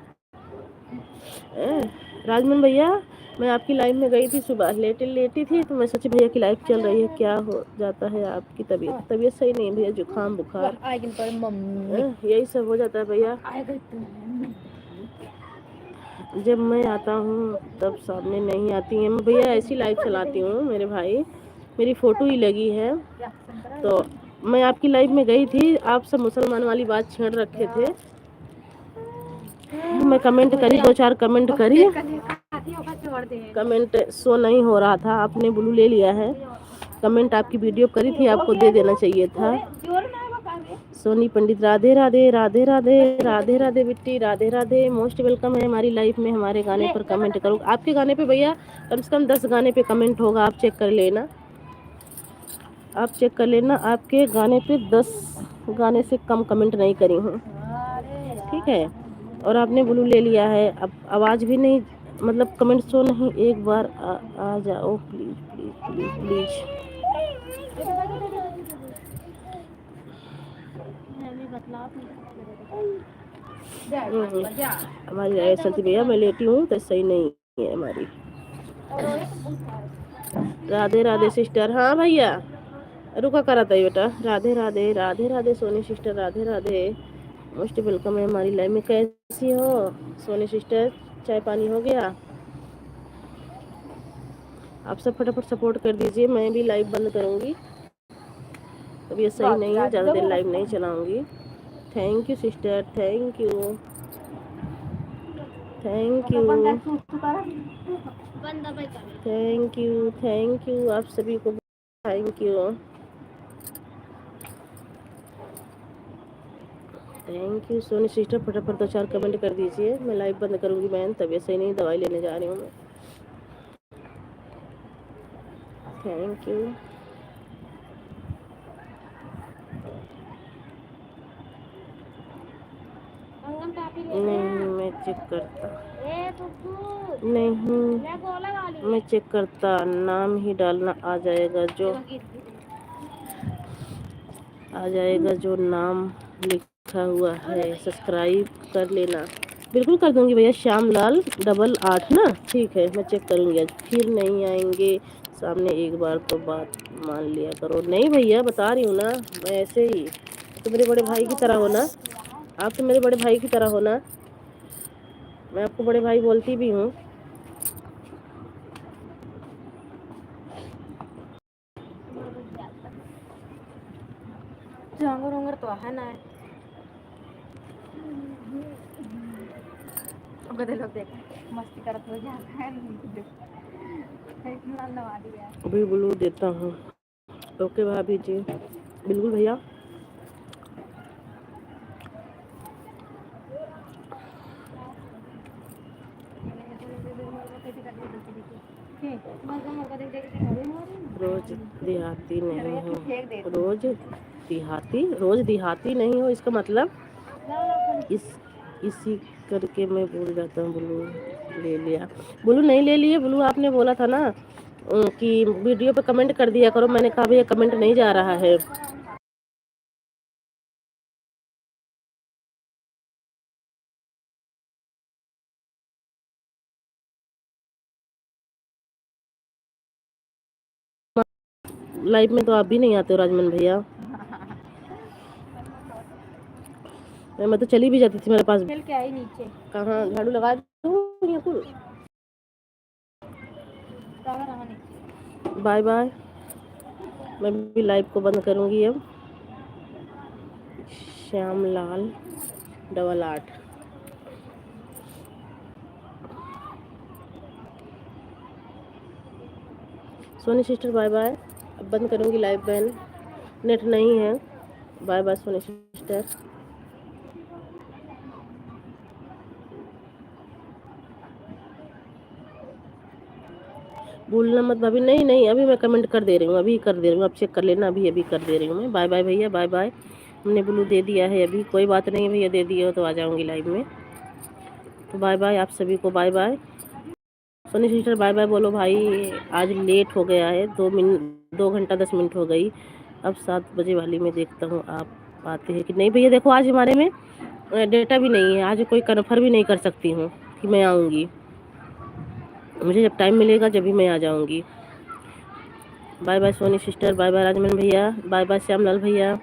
राजमन भैया मैं आपकी लाइव में गई थी सुबह, लेटी थी, तो मैं सोची भैया की लाइव चल रही है, क्या हो जाता है आपकी तबीयत सही नहीं है भैया, जुकाम बुखार यही सब हो जाता है भैया। जब मैं आता हूँ तब सामने नहीं आती है भैया, ऐसी लाइव चलाती हूँ मेरे भाई, मेरी फ़ोटो ही लगी है। तो मैं आपकी लाइव में गई थी, आप सब मुसलमान वाली बात छेड़ रखे थे, मैं कमेंट करी, 2-4 कमेंट करी, कमेंट शो नहीं हो रहा था। आपने ब्लू ले लिया है, कमेंट आपकी वीडियो करी थी, आपको दे देना चाहिए था। सोनी पंडित राधे राधे राधे राधे राधे राधे बिट्टी राधे राधे, मोस्ट वेलकम है हमारी लाइफ में। हमारे गाने पर कमेंट करो, आपके गाने पे भैया कम से कम 10 गाने पे कमेंट होगा, आप चेक कर लेना, आप चेक कर लेना, आपके गाने पे 10 गाने से कम कमेंट नहीं करी हूँ, ठीक है। और आपने ब्लू ले लिया है, अब आवाज़ भी नहीं, मतलब कमेंट शो नहीं। एक बार आ जाओ प्लीज़ प्लीज़ प्लीज़ प्लीज़। हमारी राय चलती भैया, मैं लेटी हूँ तो सही नहीं है हमारी। राधे राधे सिस्टर। हाँ भैया रुका करा था बेटा। Radhe Radhe Radhe Radhe Soni sister, Radhe Radhe, most welcome है हमारी लाइफ में। कैसी हो सोनी सिस्टर, चाय पानी हो गया? आप सब फटाफट सपोर्ट कर दीजिए, मैं भी लाइव बंद करूंगी, तबीयत सही नहीं है, ज़्यादा देर लाइव नहीं चलाऊंगी। Thank you sister, thank you thank you thank you thank you, आप सभी को thank you thank you. Soni sister फटाफट 2-4 कमेंट कर दीजिए, मैं लाइव बंद करूंगी। मैं तबीयत सही नहीं, दवाई लेने जा रही हूँ मैं। Thank you. नहीं मैं चेक करता नहीं, मैं चेक करता, नाम ही डालना, आ जाएगा जो नाम लिखा हुआ है, सब्सक्राइब कर लेना। बिल्कुल कर दूंगी भैया, श्यामलाल 88 ना, ठीक है मैं चेक करूंगी आज। फिर नहीं आएंगे सामने, एक बार तो बात मान लिया करो। नहीं भैया बता रही हूँ ना, मैं ऐसे ही, तो मेरे बड़े भाई की तरह हो ना, आप तो मेरे बड़े भाई की तरह हो ना, मैं आपको बड़े भाई बोलती भी हूँ। जांगर तो है ना, लोग देख मस्ती करत हो जाता है। अभी ब्लू देता हूँ। ओके भाभी जी, बिल्कुल भैया। रोज देहाती नहीं हो, रोज देहाती नहीं हो, इसका मतलब इसी करके मैं भूल जाता हूँ। बोलू ले लिया, बोलू नहीं ले लिए। बोलू आपने बोला था ना कि वीडियो पे कमेंट कर दिया करो। मैंने कहा भैया कमेंट नहीं जा रहा है। लाइव में तो आप भी नहीं आते हो राजमन भैया। मैं तो चली भी जाती थी, मेरे पास चल के आई नीचे कहाँ झाड़ू लगा दूँ या कुल। रहा नीचे। बाय बाय, मैं भी लाइव को बंद करूँगी अब। Shyamlal 88। Soni sister bye bye, अब बंद करूँगी लाइव बहन, नेट नहीं है। Bye bye Soni sister. भूलना मत भाभी। नहीं नहीं, अभी मैं कमेंट कर दे रही हूँ, अभी कर दे रही हूँ, आप चेक कर लेना। अभी अभी कर दे रही हूँ मैं। बाय बाय भैया, बाय बाय। हमने ब्लू दे दिया है अभी, कोई बात नहीं भैया, दे दिए हो तो आ जाऊँगी लाइव में। तो बाय बाय आप सभी को, bye bye. Soni sister bye bye बोलो भाई, आज लेट हो गया है, 2 घंटा 10 मिनट हो गई। अब 7 बजे वाली में देखता हूँ आप आते हैं कि नहीं। भैया देखो आज हमारे में डेटा भी नहीं है, आज कोई कन्फर्म भी नहीं कर सकती हूँ कि मैं आऊँगी। मुझे जब टाइम मिलेगा जब भी मैं आ जाऊँगी। Bye bye Soni sister, bye bye Rajman भैया, बाय बाय श्यामलाल भैया।